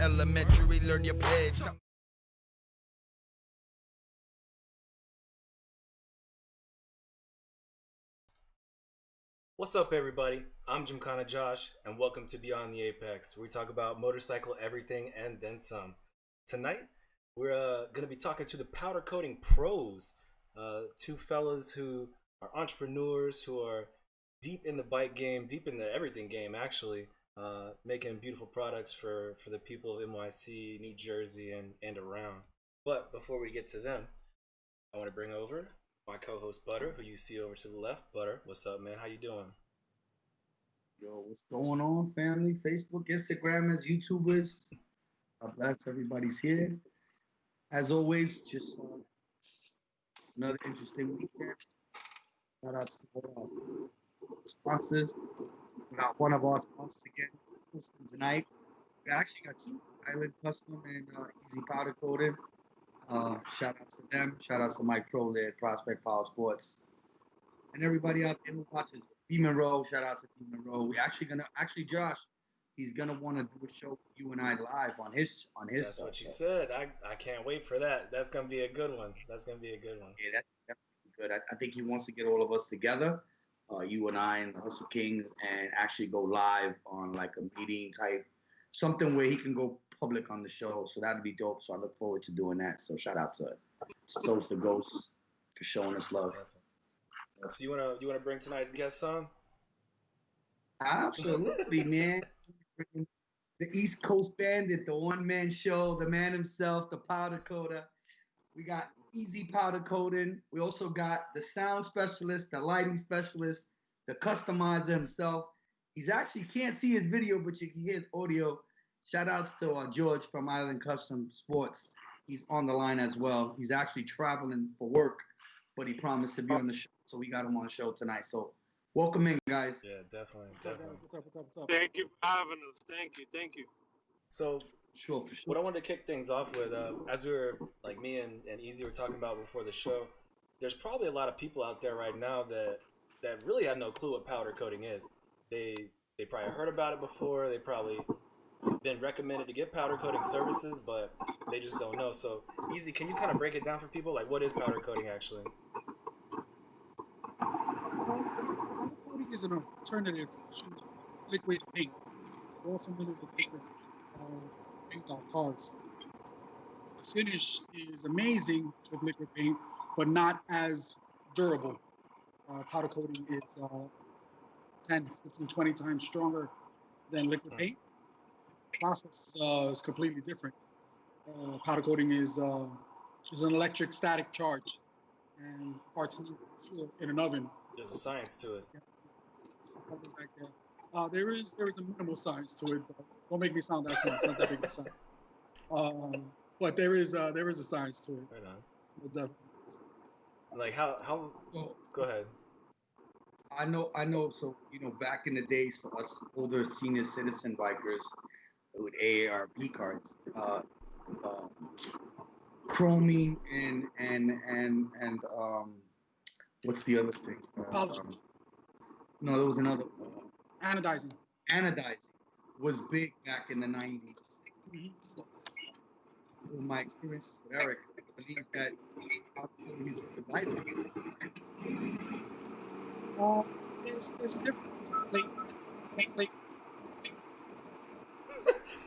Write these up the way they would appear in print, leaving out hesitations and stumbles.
elementary, learn your pledge. What's up, everybody? I'm Gymkhana Josh, and welcome to Beyond the Apex, where we talk about motorcycle everything and then some. Tonight, we're going to be talking to the Powdercoating pros, two fellas who are entrepreneurs, who are deep in the bike game, deep in the everything game, actually, making beautiful products for the people of NYC, New Jersey, and around. But before we get to them, I want to bring over my co-host Butter, who you see over to the left. Butter, what's up, man? How you doing? Yo, what's going on, family? Facebook, Instagrammers, YouTubers. God bless everybody's here. As always, just another interesting weekend. Shout out to our sponsors. We got one of our sponsors again hosting tonight. We actually got two, Island Custom and Easy Powder Coating. Shout out to them. Shout out to Mike Pro there at Prospect Power Sports. And everybody out there who watches. Demon Row, shout out to Demon Row. We actually Josh, he's gonna want to do a show with you and I live on his. That's what you said. I can't wait for that. That's gonna be a good one. Yeah, that's definitely good. I think he wants to get all of us together, you and I and the Hustle Kings, and actually go live on like a meeting type, something where he can go public on the show. So that'd be dope. So I look forward to doing that. So shout out to So's the Ghost for showing us love. Definitely. So you wanna bring tonight's guest on? Absolutely, man. The East Coast Bandit, the one-man show, the man himself, the powder coater. We got Easy Powder Coating. We also got the sound specialist, the lighting specialist, the customizer himself. He's actually can't see his video, but you can hear his audio. Shout outs to George from Island Custom Sports. He's on the line as well. He's actually traveling for work, but he promised to be on the show, so we got him on the show tonight. So welcome in, guys. Yeah, definitely. What's up? Thank you for having us. Thank you. So, for sure. What I wanted to kick things off with, as we were, like me and Easy were talking about before the show, there's probably a lot of people out there right now that really have no clue what powder coating is. They probably heard about it before. They probably been recommended to get powder coating services, but they just don't know. So, Easy, can you kind of break it down for people? Like, what is powder coating actually? Coating is an alternative to liquid paint. We're all familiar with liquid paint on cars. The finish is amazing with liquid paint, but not as durable. Powder coating is 10, 15, 20 times stronger than liquid paint. The process is completely different. Powder coating is an electric static charge, and parts need to chill in an oven. There's a science to it. Back there. There is a minimal science to it. But don't make me sound that smart. It's not that big of a science. But there is a science to it. Right on. Like how? Well, go ahead. I know. So back in the days for us older senior citizen bikers with AARP cards, chroming and what's the other thing? No, there was another. Anodizing. Anodizing was big back in the 90s. Mm-hmm. So, in my experience with Eric, I believe that he's the lighter. There's a difference. Like,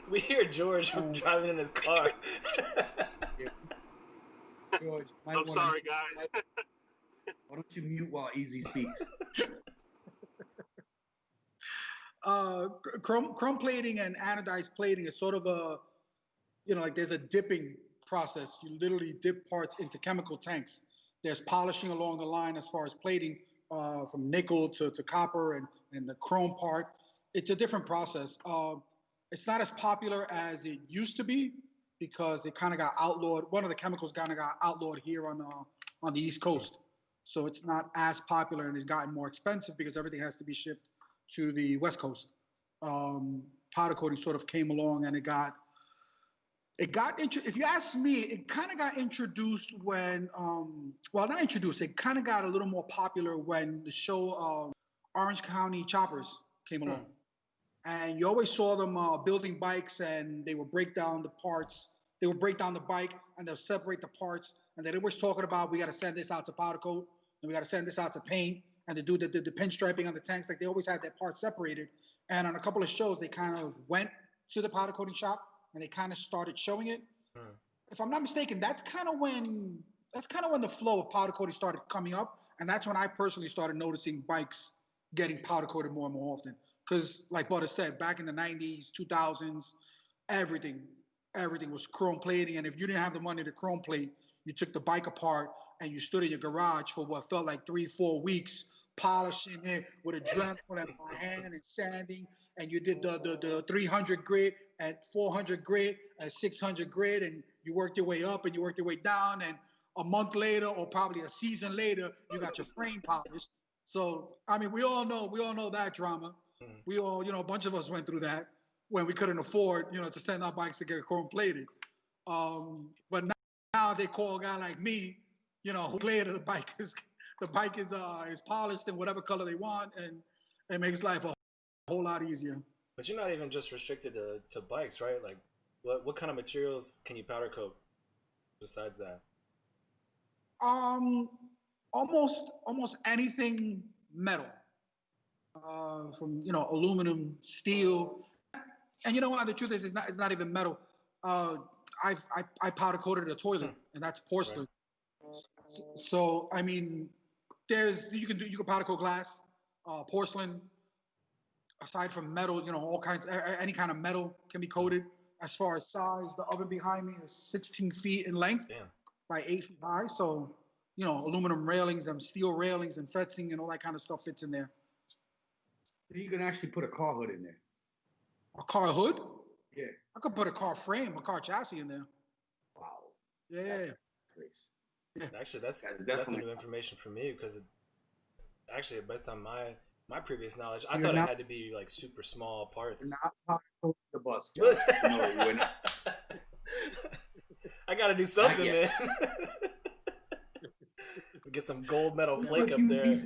we hear George driving in his car. Yeah. George, I'm sorry, guys. Why don't you mute while Easy speaks? Chrome plating and anodized plating is sort of a, like there's a dipping process. You literally dip parts into chemical tanks. There's polishing along the line as far as plating, from nickel to copper and the chrome part. It's a different process. It's not as popular as it used to be because it kind of got outlawed. One of the chemicals kind of got outlawed here on the East Coast. So it's not as popular and it's gotten more expensive because everything has to be shipped to the West Coast. Powder coating sort of came along and if you ask me, it kind of got introduced when, not introduced, it kind of got a little more popular when the show Orange County Choppers came along. and you always saw them building bikes, and they would break down the parts. They would break down the bike, and they'll separate the parts. And they're always talking about, we got to send this out to powder coat, and we got to send this out to paint, and to do the pinstriping on the tanks. Like, they always had their parts separated. And on a couple of shows, they kind of went to the powder coating shop, and they kind of started showing it. If I'm not mistaken, that's kind of when the flow of powder coating started coming up, and that's when I personally started noticing bikes getting powder coated more and more often. Because, like Butter said, back in the 90s, 2000s, everything was chrome plating, and if you didn't have the money to chrome plate, you took the bike apart and you stood in your garage for what felt like 3-4 weeks, polishing it with a Dremel in my hand and sanding, and you did the 300 grit at 400 grit at 600 grit, and you worked your way up and you worked your way down, and a month later or probably a season later, you got your frame polished. So, I mean, we all know that drama. We all, a bunch of us went through that when we couldn't afford, to send our bikes to get chrome plated. But now they call a guy like me, who later the bike is polished in whatever color they want, and it makes life a whole lot easier. But you're not even just restricted to bikes, right? Like, what kind of materials can you powder coat besides that? Almost anything metal, from aluminum, steel, and you know what? The truth is, it's not even metal. I powder coated a toilet, and that's porcelain. Right. So I mean, you can powder coat glass, porcelain. Aside from metal, all kinds, any kind of metal can be coated. As far as size, the oven behind me is 16 feet in length. Damn. By 8 feet high. So, aluminum railings and steel railings and fencing and all that kind of stuff fits in there. You can actually put a car hood in there. A car hood? Yeah. I could put a car frame, a car chassis in there. Wow. Yeah. Yeah. Actually, that's some new information for me, because actually, based on my previous knowledge, I thought it had to be like super small parts. You're not powder coating the bus, Josh. No, you're not. I gotta do something, man. Get some gold medal flake up there.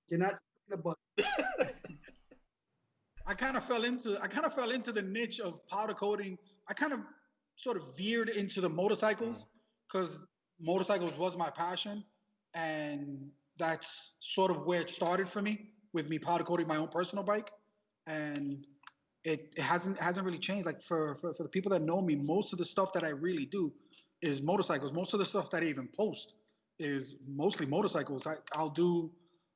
You're not the bus. I kind of fell into the niche of powder coating. I kind of sort of veered into the motorcycles, because motorcycles was my passion, and that's sort of where it started for me, with me powder coating my own personal bike. And it hasn't really changed. Like, for the people that know me, most of the stuff that I really do is motorcycles. Most of the stuff that I even post is mostly motorcycles. I'll do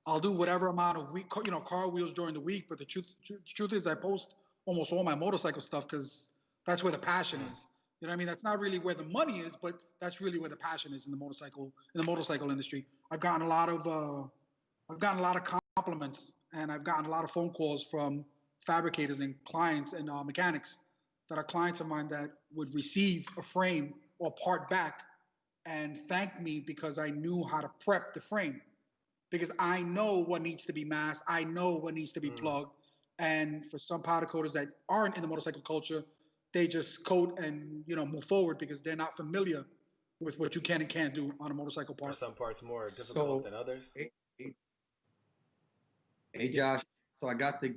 whatever amount of car wheels during the week, but the truth is, I post almost all my motorcycle stuff, because that's where the passion is. You know what I mean? That's not really where the money is, but that's really where the passion is in the motorcycle industry. I've gotten a lot of compliments, and I've gotten a lot of phone calls from fabricators and clients and mechanics that are clients of mine that would receive a frame or part back and thank me because I knew how to prep the frame, because I know what needs to be masked, I know what needs to be plugged. And for some powder coaters that aren't in the motorcycle culture, they just coat and move forward, because they're not familiar with what you can and can't do on a motorcycle part. Are some parts more difficult than others? Hey Josh, so I got the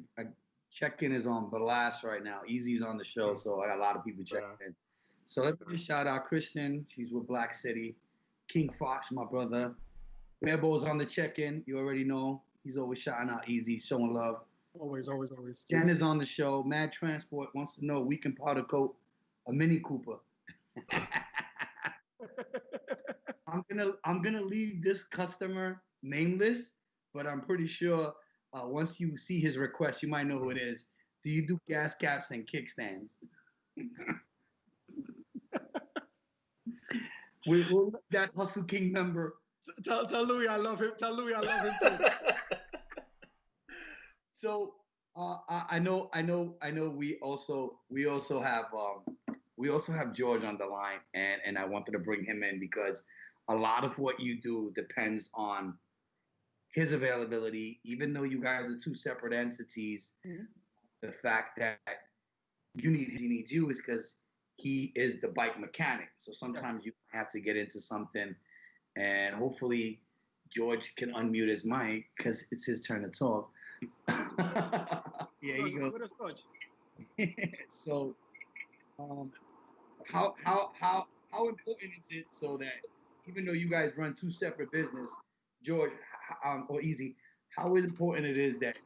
check-in is on blast right now. Easy's on the show, so I got a lot of people checking in. So let me just shout out Kristen. She's with Black City. King Fox, my brother. Bebo's on the check-in. You already know. He's always shouting out Easy, showing love. Always. Jen is on the show. Mad Transport wants to know we can powder coat a Mini Cooper. I'm gonna leave this customer nameless, but I'm pretty sure once you see his request, you might know who it is. Do you do gas caps and kickstands? We'll let that Hustle King member. Tell Louis I love him. Tell Louis I love him too. So I know. We also have George on the line, and I wanted to bring him in because a lot of what you do depends on his availability. Even though you guys are two separate entities, the fact that he needs you is because he is the bike mechanic. So sometimes you have to get into something, and hopefully George can unmute his mic because it's his turn to talk. Yeah, he goes. What is George? So, how important is it so that even though you guys run two separate business, George, or Easy, how important it is that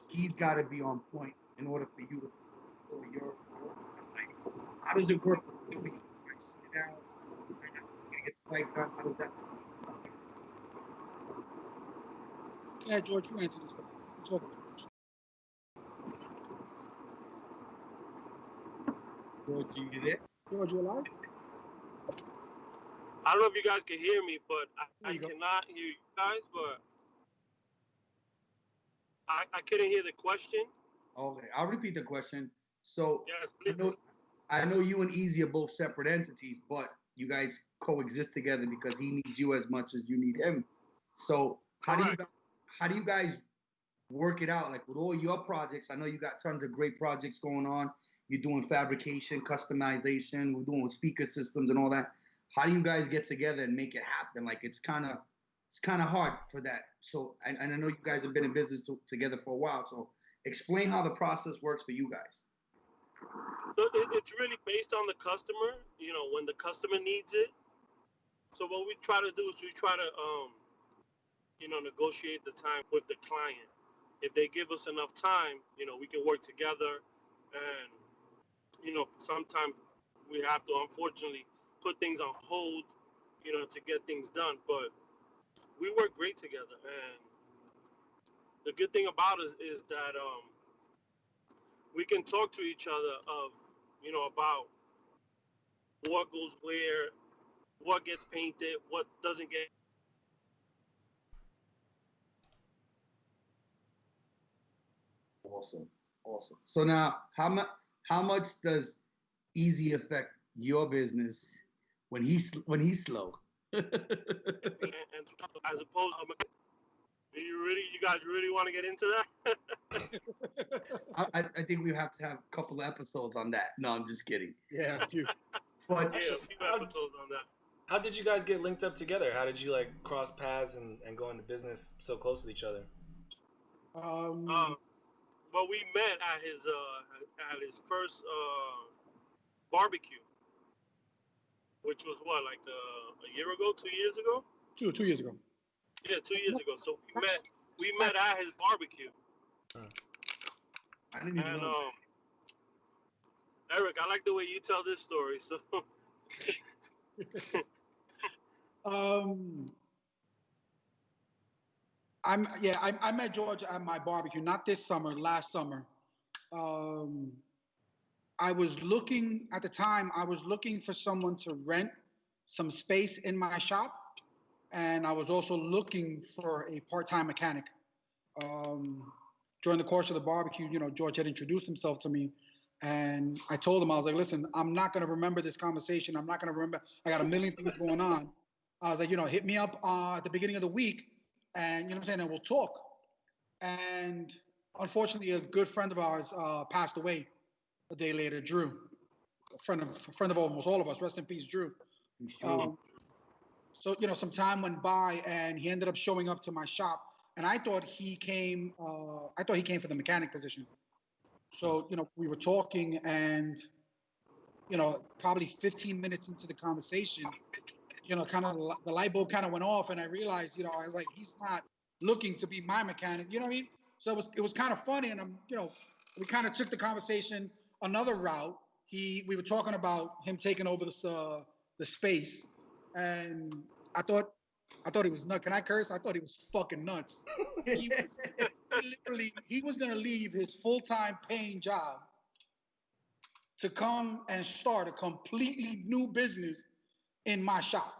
he's got to be on point in order for you to fulfill your like, how does it work? Do we sit down, find out who's gonna get the fight done? How does that? Yeah, George, you answer this one. George. George, you there? George, you alive? I don't know if you guys can hear me, but There I you go. cannot hear you guys. But I couldn't hear the question. Okay, I'll repeat the question. So Yes, I know, please. I know you and Easy are both separate entities, but you guys coexist together because he needs you as much as you need him. So how Correct. do you guys work it out? Like with all your projects, I know you got tons of great projects going on. You're doing fabrication, customization, we're doing speaker systems and all that. How do you guys get together and make it happen? Like it's kind of hard for that. So and I know you guys have been in business together for a while. So explain how the process works for you guys. So it's really based on the customer. You know, when the customer needs it. So what we try to do is we try to negotiate the time with the client. If they give us enough time, we can work together, and sometimes we have to unfortunately put things on hold, to get things done. But we work great together, and the good thing about us is that we can talk to each other about what goes where, what gets painted, what doesn't get. Awesome, awesome. So now, how much does Easy affect your business when he's slow? And as opposed, you guys really want to get into that? I think we have to have a couple of episodes on that. No, I'm just kidding. Yeah, a few. But Yeah, a few episodes on that. How did you guys get linked up together? How did you like cross paths and go into business so close with each other? Well, we met at his first barbecue, which was what, like a year ago, 2 years ago? 2 years ago. Yeah, 2 years ago. So we met at his barbecue. I didn't even And know. Eric, I like the way you tell this story. So I met George at my barbecue, not this summer, last summer. I was looking at the time. I was looking for someone to rent some space in my shop, and I was also looking for a part-time mechanic. During the course of the barbecue, George had introduced himself to me, and I told him, I was like, listen, I'm not going to remember this conversation. I'm not going to remember. I got a million things going on. I was like, hit me up at the beginning of the week, and you know what I'm saying, and we'll talk. And unfortunately, a good friend of ours passed away a day later, Drew, a friend of almost all of us. Rest in peace, Drew. So some time went by, and he ended up showing up to my shop, and I thought he came. For the mechanic position. So we were talking, and probably 15 minutes into the conversation, kind of the light bulb kind of went off, and I realized, I was like, he's not looking to be my mechanic. You know what I mean? So it was kind of funny, and we kind of took the conversation another route. We were talking about him taking over the space, and I thought he was nuts. Can I curse? I thought he was fucking nuts. He was gonna leave his full-time paying job to come and start a completely new business in my shop.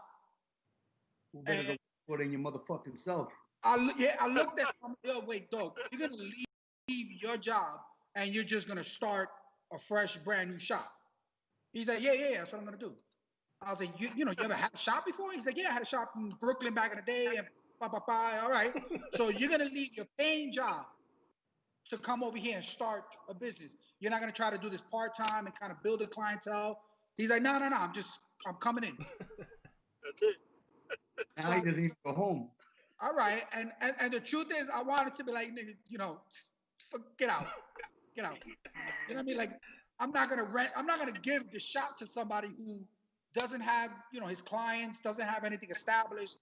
You better go put in your motherfucking self. I looked at him. Yo, wait, dog. You're gonna leave your job and you're just gonna start a fresh, brand new shop. He's like, yeah, that's what I'm gonna do. I was like, you ever had a shop before? He's like, yeah, I had a shop in Brooklyn back in the day. And all right. So you're gonna leave your paying job to come over here and start a business. You're not gonna try to do this part-time and kind of build a clientele. He's like, no. I'm coming in. That's it. Now he doesn't even go home. All right, and the truth is, I wanted to be like, nigga, get out. Get out. You know what I mean? Like, I'm not gonna give the shop to somebody who doesn't have, his clients, doesn't have anything established.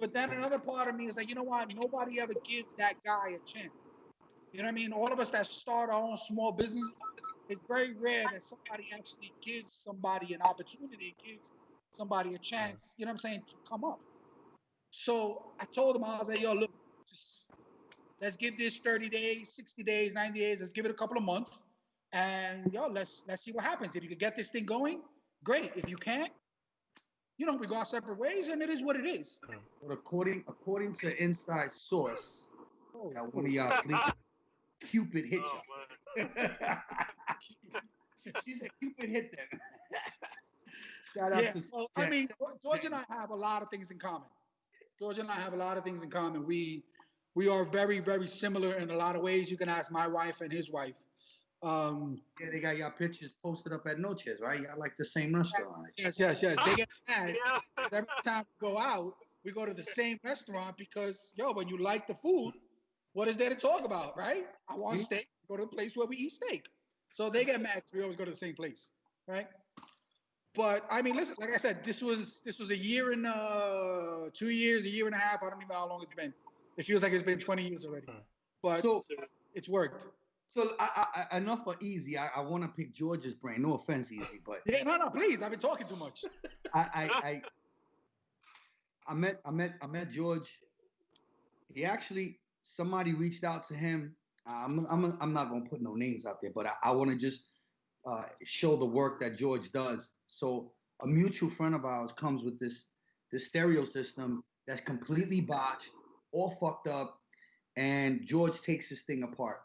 But then another part of me is like, you know what? Nobody ever gives that guy a chance. You know what I mean? All of us that start our own small business, it's very rare that somebody actually gives somebody an opportunity, gives somebody a chance, you know what I'm saying, to come up. So I told him, I was like, yo, look, just let's give this 30 days, 60 days, 90 days, let's give it a couple of months. And yo, let's see what happens. If you can get this thing going, great. If you can't, we go our separate ways, and it is what it is. But according to inside source, that one of y'all sleep, Cupid hit you. She said Cupid hit them. Shout out to. Well, I mean, George and I have a lot of things in common. We are very, very similar in a lot of ways. You can ask my wife and his wife. They got y'all pictures posted up at Noches, right? Y'all like the same restaurant. Yes. They get mad every time we go out. We go to the same restaurant because, when you like the food, what is there to talk about, right? I want steak. Go to the place where we eat steak. So they get mad because we always go to the same place, right? But I mean, listen, like I said, this was a year and 2 years, a year and a half. I don't even know how long it's been. It feels like it's been 20 years already. But it's worked. So I enough for Easy. I want to pick George's brain. No offense, Easy, but no, please. I've been talking too much. I met George. He actually, somebody reached out to him. I'm not gonna put no names out there, but I want to just show the work that George does. So a mutual friend of ours comes with this stereo system that's completely botched, all fucked up, and George takes this thing apart.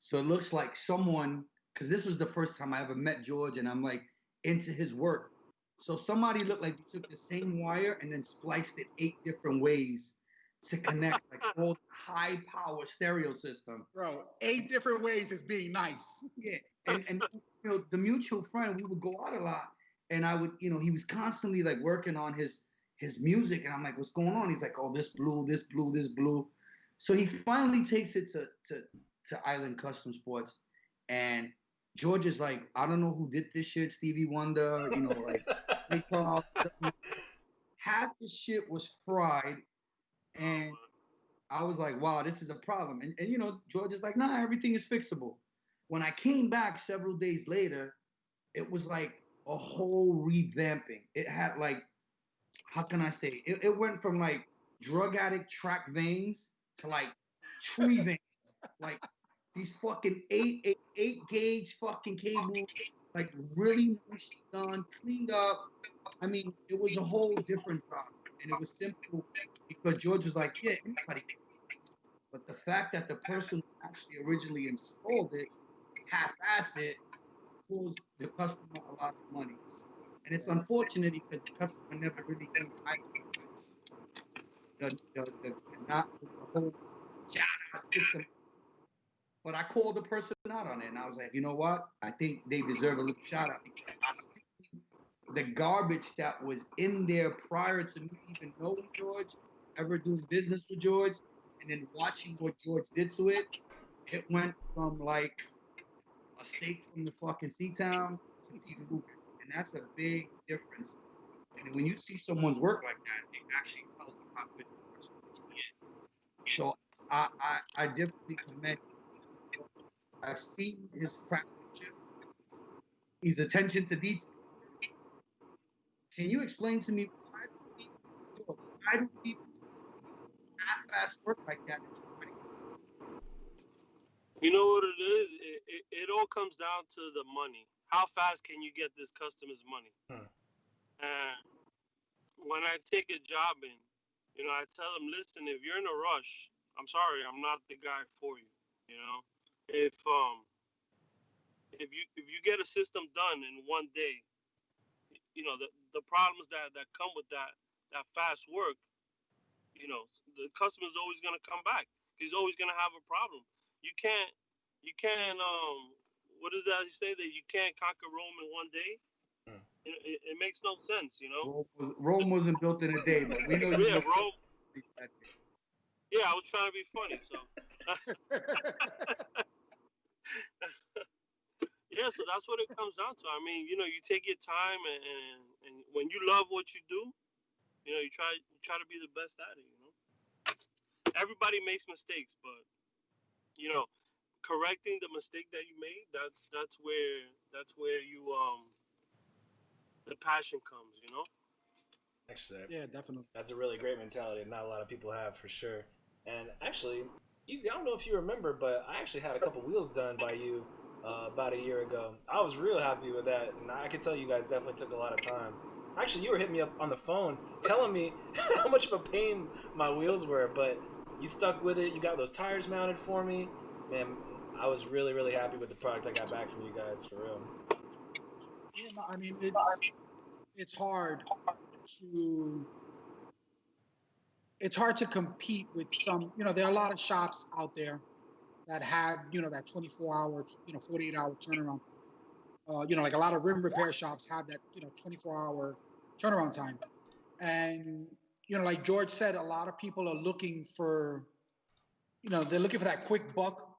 So it looks like someone, because this was the first time I ever met George, and I'm like into his work. So somebody looked like they took the same wire and then spliced it 8 different ways to connect like old high power stereo system. Bro, 8 different ways is being nice. Yeah. And the mutual friend, we would go out a lot, and I would, he was constantly like working on his music, and I'm like, what's going on? He's like, oh, this blue. So he finally takes it to Island Custom Sports, and George is like, I don't know who did this shit, Stevie Wonder, like half the shit was fried, and I was like, wow, this is a problem. And George is like, nah, everything is fixable. When I came back several days later, it was like a whole revamping. It had like, how can I say? It went from like drug addict track veins to like tree veins. Like these fucking 8 gauge fucking cables, like really nicely done, cleaned up. I mean, it was a whole different problem. And it was simple because George was like, yeah, anybody can do this. But the fact that the person who actually originally installed it half-assed it caused the customer a lot of money. And it's unfortunate because the customer never really did the whole job. But I called the person out on it, and I was like, you know what? I think they deserve a little shout out because I see the garbage that was in there prior to me even knowing George, ever doing business with George, and then watching what George did to it. It went from like a steak from the fucking C-Town to Peterloo, and that's a big difference. And when you see someone's work like that, it actually tells you how good the person is. So I definitely commend. I've seen his craftsmanship, his attention to detail. Can you explain to me why do people half-ass work like that? You know what it is? It all comes down to the money. How fast can you get this customer's money? And when I take a job in, I tell them, listen, if you're in a rush, I'm sorry, I'm not the guy for you. If you get a system done in one day, the problems that come with that fast work, the customer's always gonna come back. He's always gonna have a problem. You can't what is that you say that you can't conquer Rome in one day? It makes no sense, Rome wasn't built in a day, but we know you. Yeah, Rome. Yeah, I was trying to be funny, so. Yeah, so that's what it comes down to. I mean, you know, you take your time, and when you love what you do, you know, you try to be the best at it. You know, everybody makes mistakes, but you know, correcting the mistake that you made, that's where you the passion comes. You know. Actually, Yeah, definitely. that's a really great mentality that not a lot of people have for sure. And actually, Easy, I don't know if you remember, but I actually had a couple wheels done by you about a year ago. I was real happy with that, and I can tell you guys definitely took a lot of time. Actually, you were hitting me up on the phone telling me how much of a pain my wheels were, but you stuck with it. You got those tires mounted for me, and I was really, really happy with the product I got back from you guys, for real. Yeah, no, I mean it's hard to it's hard to compete with some. You know, there are a lot of shops out there that have that 24 hours, 48-hour turnaround. Like a lot of rim repair shops have that 24-hour turnaround time, and like George said, a lot of people are looking for they're looking for that quick buck,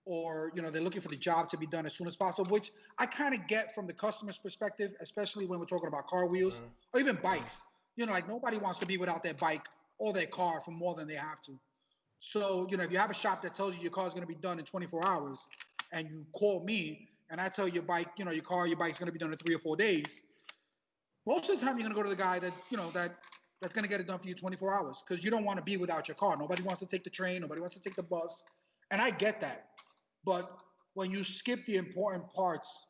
or they're looking for the job to be done as soon as possible, which I kind of get from the customer's perspective, especially when we're talking about car wheels or even bikes. Like nobody wants to be without their bike or their car for more than they have to. So if you have a shop that tells you your car is going to be done in 24 hours, and you call me and I tell your bike, your bike's going to be done in 3 or 4 days, most of the time you're going to go to the guy that that's going to get it done for you 24 hours, because you don't want to be without your car. Nobody wants to take the train. Nobody wants to take the bus. And I get that. But when you skip the important parts,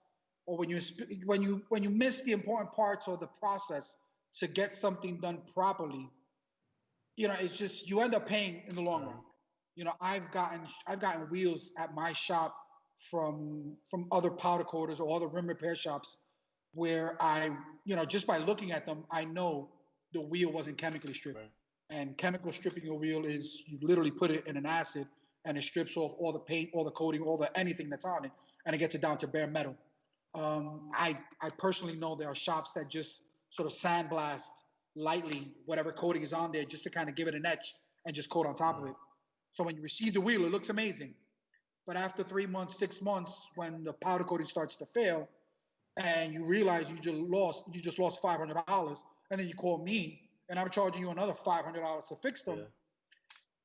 or when you miss the important parts of the process to get something done properly, it's just you end up paying in the long run. I've gotten wheels at my shop from other powder coaters or other rim repair shops, where I, just by looking at them, I know the wheel wasn't chemically stripped. Right. And chemical stripping a wheel is you literally put it in an acid, and it strips off all the paint, all the coating, all the anything that's on it, and it gets it down to bare metal. I personally know there are shops that just sort of sandblast lightly whatever coating is on there, just to kind of give it an etch and just coat on top of it. So when you receive the wheel, it looks amazing. But after 3 months, 6 months, when the powder coating starts to fail, and you realize you just lost $500, and then you call me and I'm charging you another $500 to fix them,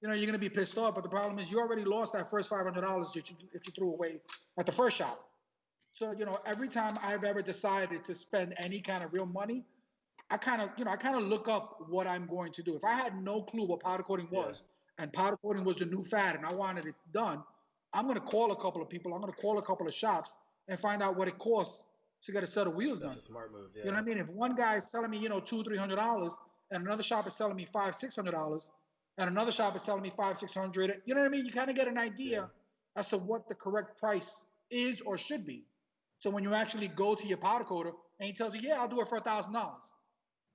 you're going to be pissed off. But the problem is you already lost that first $500 that you threw away at the first shop. So, every time I've ever decided to spend any kind of real money, I kind of look up what I'm going to do. If I had no clue what powder coating was, and powder coating was the new fad, and I wanted it done, I'm going to call a couple of people. I'm going to call a couple of shops and find out what it costs to get a set of wheels done. That's a smart move. Yeah. You know what I mean? If one guy is telling me, $200-$300, and another shop is telling me $500-$600, and another shop is telling me $500-$600, you know what I mean? You kind of get an idea as to what the correct price is or should be. So when you actually go to your powder coater and he tells you, yeah, I'll do it for $1,000,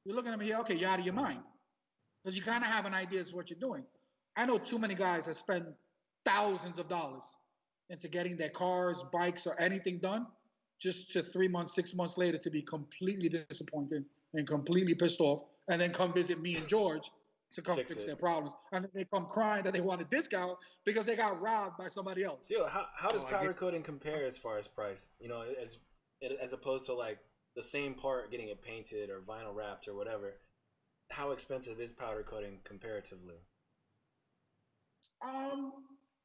you're looking at me, okay, you're out of your mind, because you kind of have an idea as to what you're doing. I know too many guys that spend thousands of dollars into getting their cars, bikes, or anything done, just to 3 months, 6 months later to be completely disappointed and completely pissed off, and then come visit me and George to come fix their problems. And then they come crying that they want a discount because they got robbed by somebody else. So, how does powder coating compare as far as price? As opposed to like the same part getting it painted or vinyl wrapped or whatever. How expensive is powder coating comparatively?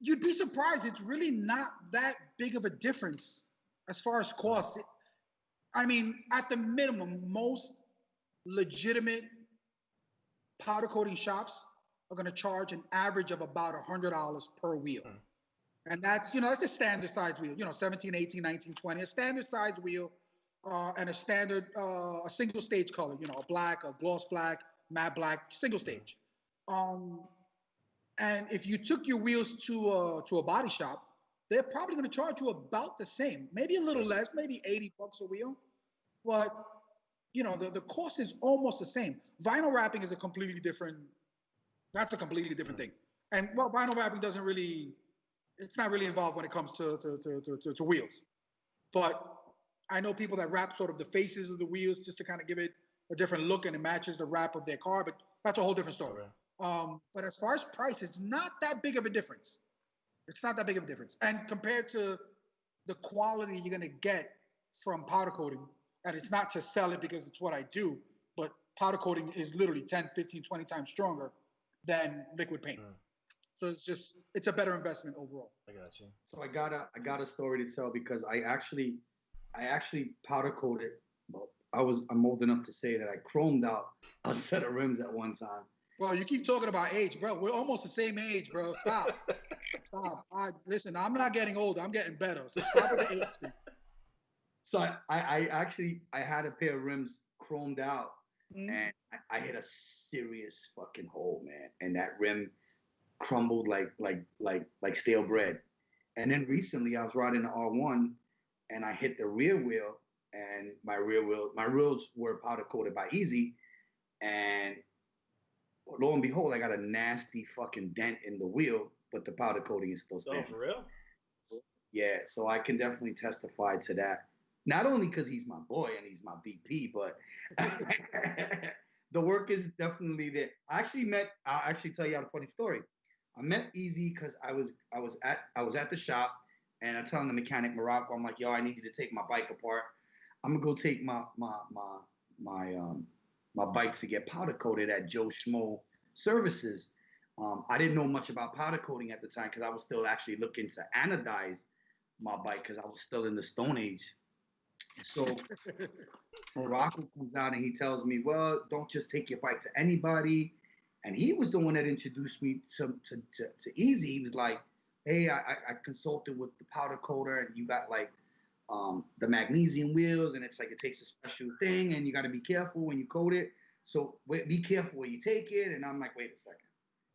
You'd be surprised. It's really not that big of a difference as far as cost. I mean, at the minimum, most legitimate powder coating shops are going to charge an average of about $100 per wheel. And that's, that's a standard size wheel, 17, 18, 19, 20, a standard size wheel, and a standard, a single stage color, a black, a gloss black, matte black, single stage. And if you took your wheels to a body shop, they're probably going to charge you about the same, maybe a little less, maybe $80 a wheel. But, the cost is almost the same. Vinyl wrapping is that's a completely different thing. And vinyl wrapping it's not really involved when it comes to wheels. But I know people that wrap sort of the faces of the wheels just to kind of give it a different look, and it matches the wrap of their car, but that's a whole different story. But as far as price, it's not that big of a difference. It's not that big of a difference. And compared to the quality you're going to get from powder coating. And it's not to sell it because it's what I do, but powder coating is literally 10, 15, 20 times stronger than liquid paint. So it's a better investment overall. I got you. So I got a story to tell because I actually powder coated. Well, I'm old enough to say that I chromed out a set of rims at one time. Well, you keep talking about age, bro. We're almost the same age, bro. Stop. Stop. Listen, I'm not getting older. I'm getting better. So stop with the age thing. So I had a pair of rims chromed out, and I hit a serious fucking hole, man. And that rim crumbled like stale bread. And then recently I was riding the R1, and I hit the rear wheel, and my wheels were powder coated by Easy, and lo and behold, I got a nasty fucking dent in the wheel, but the powder coating is still standing. Oh, for real? Yeah, so I can definitely testify to that. Not only because he's my boy and he's my VP, but the work is definitely there. I'll actually tell you a funny story. I met Easy because I was at the shop, and I'm telling the mechanic Morocco, I'm like, yo, I need you to take my bike apart. I'm gonna go take my bike to get powder coated at Joe Schmo Services. I didn't know much about powder coating at the time because I was still actually looking to anodize my bike because I was still in the Stone Age. So Morocco comes out and he tells me, well, don't just take your bike to anybody. And he was the one that introduced me to Easy. He was like, hey, I consulted with the powder coater, and you got like the magnesium wheels, and it's like it takes a special thing, and you got to be careful when you coat it. So be careful where you take it. And I'm like, wait a second.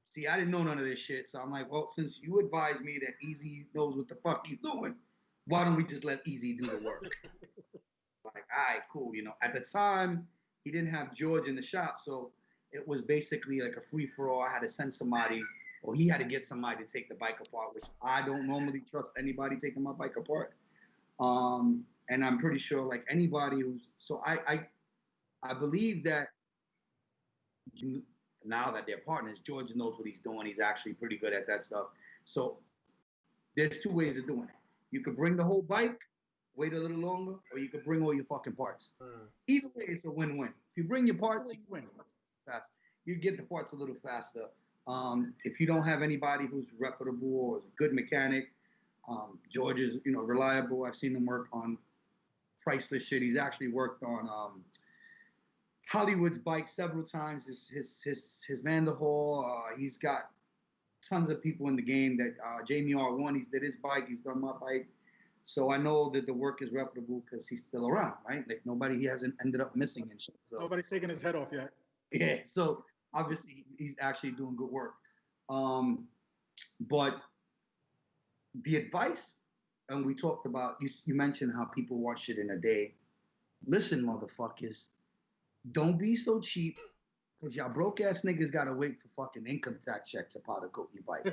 See, I didn't know none of this shit. So I'm like, well, since you advised me that Easy knows what the fuck he's doing, why don't we just let Easy do the work? Like, all right, cool. You know, at the time, he didn't have George in the shop, so it was basically like a free-for-all. I had to send somebody, or he had to get somebody to take the bike apart, which I don't normally trust anybody taking my bike apart. And I'm pretty sure, like anybody who's, so I believe that now that they're partners, George knows what he's doing. He's actually pretty good at that stuff. So there's two ways of doing it. You could bring the whole bike, wait a little longer, or you could bring all your fucking parts. Either way, it's a win-win. If you bring your parts, you win fast. You get the parts a little faster. If you don't have anybody who's reputable or is a good mechanic, George is, reliable. I've seen him work on priceless shit. He's actually worked on Hollywood's bike several times. His Vanderhall. He's got tons of people in the game that Jamie R1. He's did his bike. He's done my bike. So I know that the work is reputable because he's still around, right? Like he hasn't ended up missing and shit. So, nobody's taking his head off yet. Yeah. So obviously he's actually doing good work. But the advice, and we talked about, you mentioned how people want shit in a day. Listen, motherfuckers, don't be so cheap, because y'all broke ass niggas gotta wait for fucking income tax check to powder coat your bike.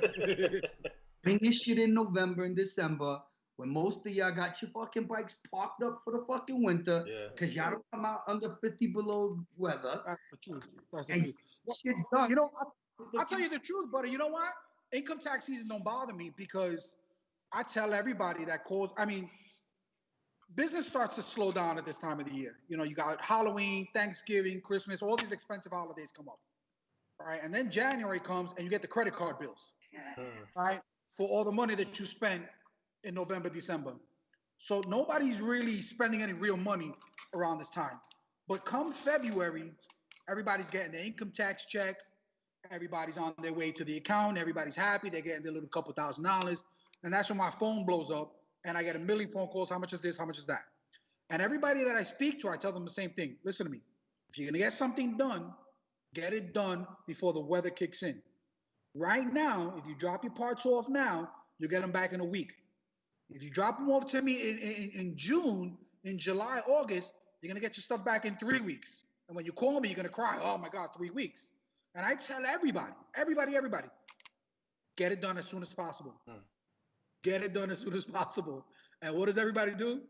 Bring this shit in November and December, when most of y'all got your fucking bikes parked up for the fucking winter, because y'all don't come out under 50 below weather. That's the truth. That's the truth. Shit done. I'll tell you the truth, buddy. You know what? Income tax season don't bother me because I tell everybody that calls. I mean, business starts to slow down at this time of the year. You got Halloween, Thanksgiving, Christmas, all these expensive holidays come up. Right? And then January comes and you get the credit card bills. Right? For all the money that you spent in November, December. So nobody's really spending any real money around this time. But come February, everybody's getting their income tax check. Everybody's on their way to the account. Everybody's happy. They're getting their little couple $1,000s. And that's when my phone blows up and I get a million phone calls. How much is this? How much is that? And everybody that I speak to, I tell them the same thing. Listen to me. If you're going to get something done, get it done before the weather kicks in. Right now, if you drop your parts off now, you'll get them back in a week. If you drop them off to me in June, in July, August, you're going to get your stuff back in 3 weeks. And when you call me, you're going to cry, oh my God, 3 weeks. And I tell everybody, get it done as soon as possible. Get it done as soon as possible. And what does everybody do?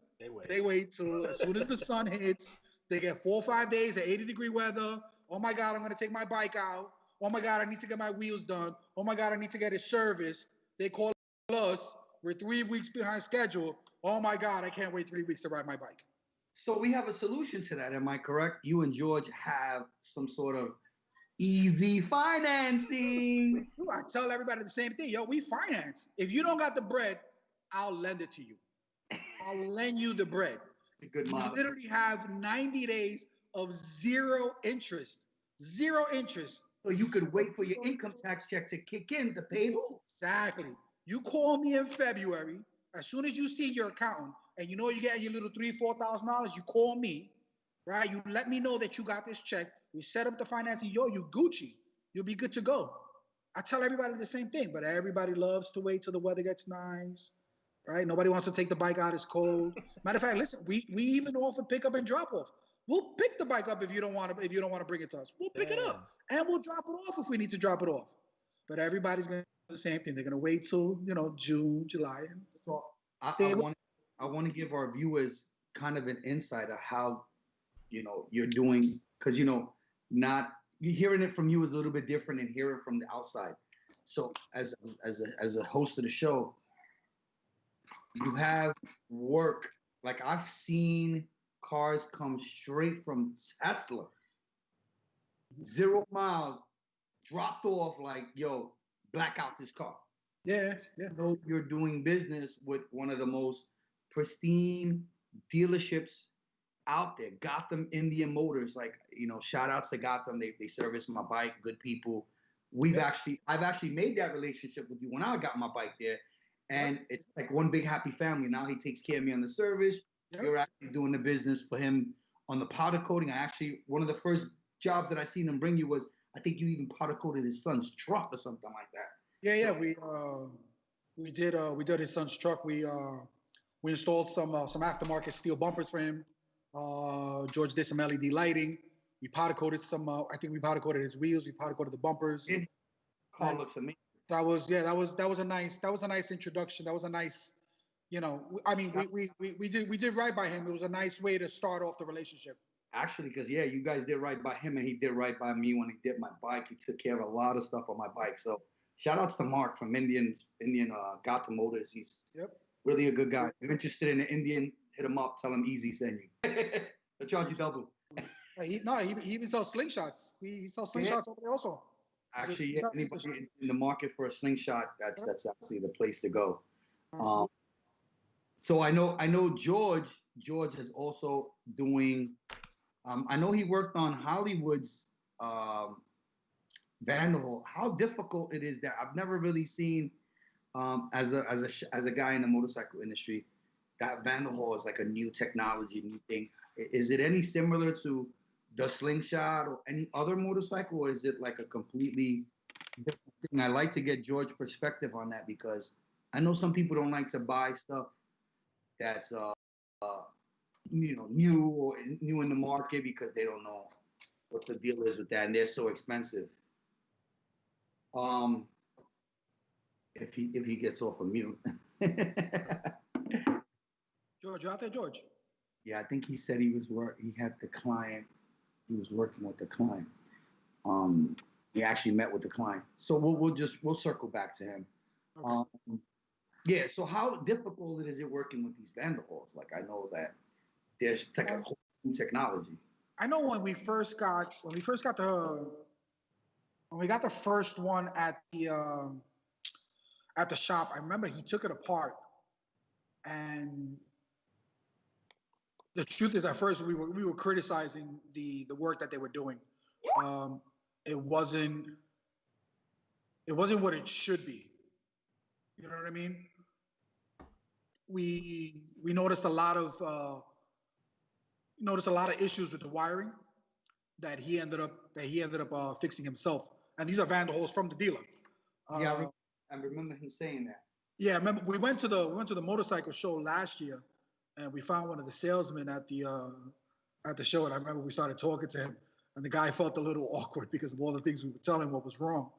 They wait till as soon as the sun hits, they get 4 or 5 days of 80-degree weather. Oh my God, I'm going to take my bike out. Oh my God, I need to get my wheels done. Oh my God, I need to get it serviced. They call us. We're 3 weeks behind schedule. Oh my God, I can't wait 3 weeks to ride my bike. So we have a solution to that. Am I correct? You and George have some sort of easy financing. I tell everybody the same thing. Yo, we finance. If you don't got the bread, I'll lend it to you. I'll lend you the bread. It's a good model. You literally have 90 days of zero interest. Zero interest. So you could wait for your income tax check to kick in to pay bills. Exactly. You call me in February. As soon as you see your accountant and you know you're getting your little $3,000-$4,000, you call me, right? You let me know that you got this check. We set up the financing. Yo, you Gucci. You'll be good to go. I tell everybody the same thing, but everybody loves to wait till the weather gets nice, right? Nobody wants to take the bike out. It's cold. Matter of fact, listen, we even offer pick up and drop off. We'll pick the bike up if you don't want to bring it to us. We'll pick it up and we'll drop it off if we need to drop it off. But everybody's gonna do the same thing. They're gonna wait till June, July. So I want to give our viewers kind of an insight of how you're doing, because not hearing it from you is a little bit different than hearing it from the outside. So as a host of the show, you have work. Like I've seen cars come straight from Tesla, 0 miles, dropped off like, yo, black out this car. Yeah. So you're doing business with one of the most pristine dealerships out there, Gotham Indian Motors. Like, shout outs to Gotham. They service my bike, good people. I've actually made that relationship with you when I got my bike there. And it's like one big happy family. Now he takes care of me on the service. You're actually doing the business for him on the powder coating. One of the first jobs that I seen him bring you was, I think you even powder coated his son's truck or something like that. Yeah. We did his son's truck. We installed some aftermarket steel bumpers for him. George did some LED lighting. We powder coated some. I think we powder coated his wheels. We powder coated the bumpers. Car looks amazing. That was a nice introduction. That was a nice, we did right by him. It was a nice way to start off the relationship. Actually, because you guys did right by him and he did right by me when he did my bike. He took care of a lot of stuff on my bike. So shout outs to Mark from Indian Gotham Motors. He's really a good guy. If you're interested in an Indian, hit him up. Tell him Easy send you. They'll charge you double. He even sells slingshots. He sells slingshots over there also. Actually, anybody in the market for a slingshot, that's actually the place to go. So I know George is also doing. I know he worked on Hollywood's Vandal. How difficult it is that I've never really seen as a guy in the motorcycle industry. That Vandal is like a new technology, new thing. Is it any similar to the slingshot or any other motorcycle, or is it like a completely different thing? I like to get George's perspective on that, because I know some people don't like to buy stuff that's new or new in the market because they don't know what the deal is with that, and they're so expensive. If he gets off of mute. George, you out there, George? Yeah, I think he said he had the client. He was working with the client. He actually met with the client. So we'll circle back to him. Okay. So how difficult is it working with these Vandals? Like, I know that there's like a whole new technology. I know when we got the first one at the shop, I remember he took it apart, and the truth is, at first we were criticizing the work that they were doing. It wasn't what it should be. You know what I mean? We noticed a lot of issues with the wiring that he ended up fixing himself. And these are Vandals from the dealer. I remember him saying that. Yeah, I remember we went to the motorcycle show last year, and we found one of the salesmen at the show, and I remember we started talking to him, and the guy felt a little awkward because of all the things we were telling him what was wrong.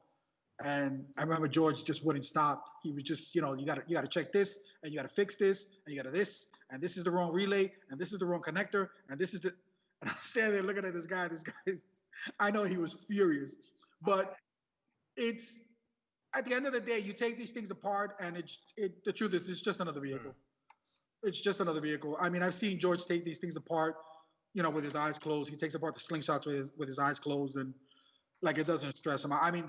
And I remember George just wouldn't stop. He was just, you gotta check this, and you gotta fix this, and you gotta this, and this is the wrong relay, and this is the wrong connector, and this is the. And I'm standing there looking at this guy. I know he was furious, but at the end of the day, you take these things apart, and the truth is, it's just another vehicle. It's just another vehicle. I mean, I've seen George take these things apart, with his eyes closed. He takes apart the slingshots with his eyes closed, and like it doesn't stress him. I mean,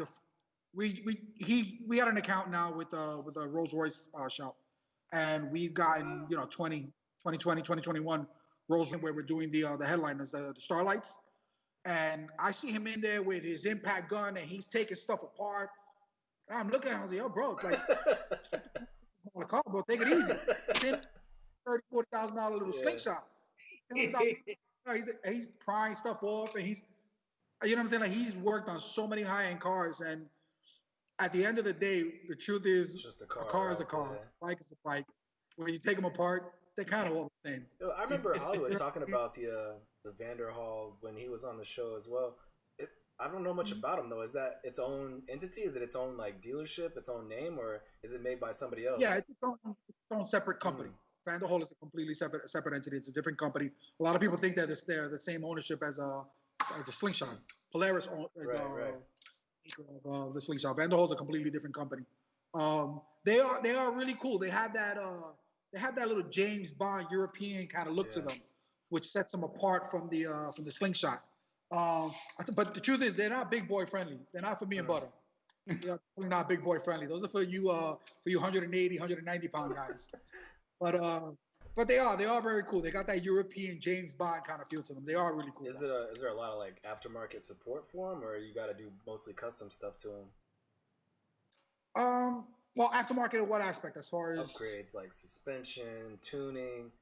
we had an account now with a Rolls Royce shop, and we've gotten 2020, 2021 Rolls where we're doing the headliners, the Starlights, and I see him in there with his impact gun, and he's taking stuff apart. And I'm looking at him, I was like, yo, bro, it's like on a car, bro, take it easy. $30,000-$40,000 little slingshot. He's prying stuff off, and he's, what I'm saying? Like, he's worked on so many high-end cars, and at the end of the day, the truth is, It's just a car. A car is a car. Yeah. Bike is a bike. When you take them apart, they're kind of all the same. I remember Hollywood talking about the Vanderhall when he was on the show as well. I don't know much about him though. Is that its own entity? Is it its own like dealership, its own name, or is it made by somebody else? Yeah, it's its own separate company. Vanderhall is a completely separate entity. It's a different company. A lot of people think that they're the same ownership as a Slingshot. Polaris the Slingshot. Vanderhall is a completely different company. They are really cool. They have that little James Bond European kind of look to them, which sets them apart from the Slingshot. But the truth is, they're not big boy friendly. They're not for me and Butter. They're definitely not big boy friendly. Those are for you 180, 190 pound guys. But they are very cool. They got that European James Bond kind of feel to them. They are really cool. Is there a lot of like aftermarket support for them, or you got to do mostly custom stuff to them? Well, aftermarket in what aspect? As far as upgrades like suspension, tuning,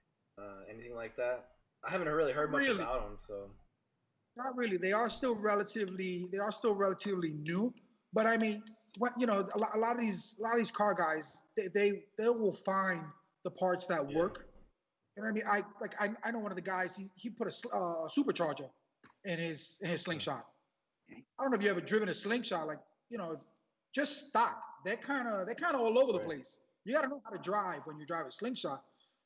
anything like that? I haven't really heard much about them, so. Not really. They are still relatively new. But I mean, a lot of these car guys, they will find the parts that work. You know what I mean? I know one of the guys. He put a supercharger in his slingshot. I don't know if you ever driven a slingshot, just stock. They're kind of all over the place. You got to know how to drive when you drive a slingshot.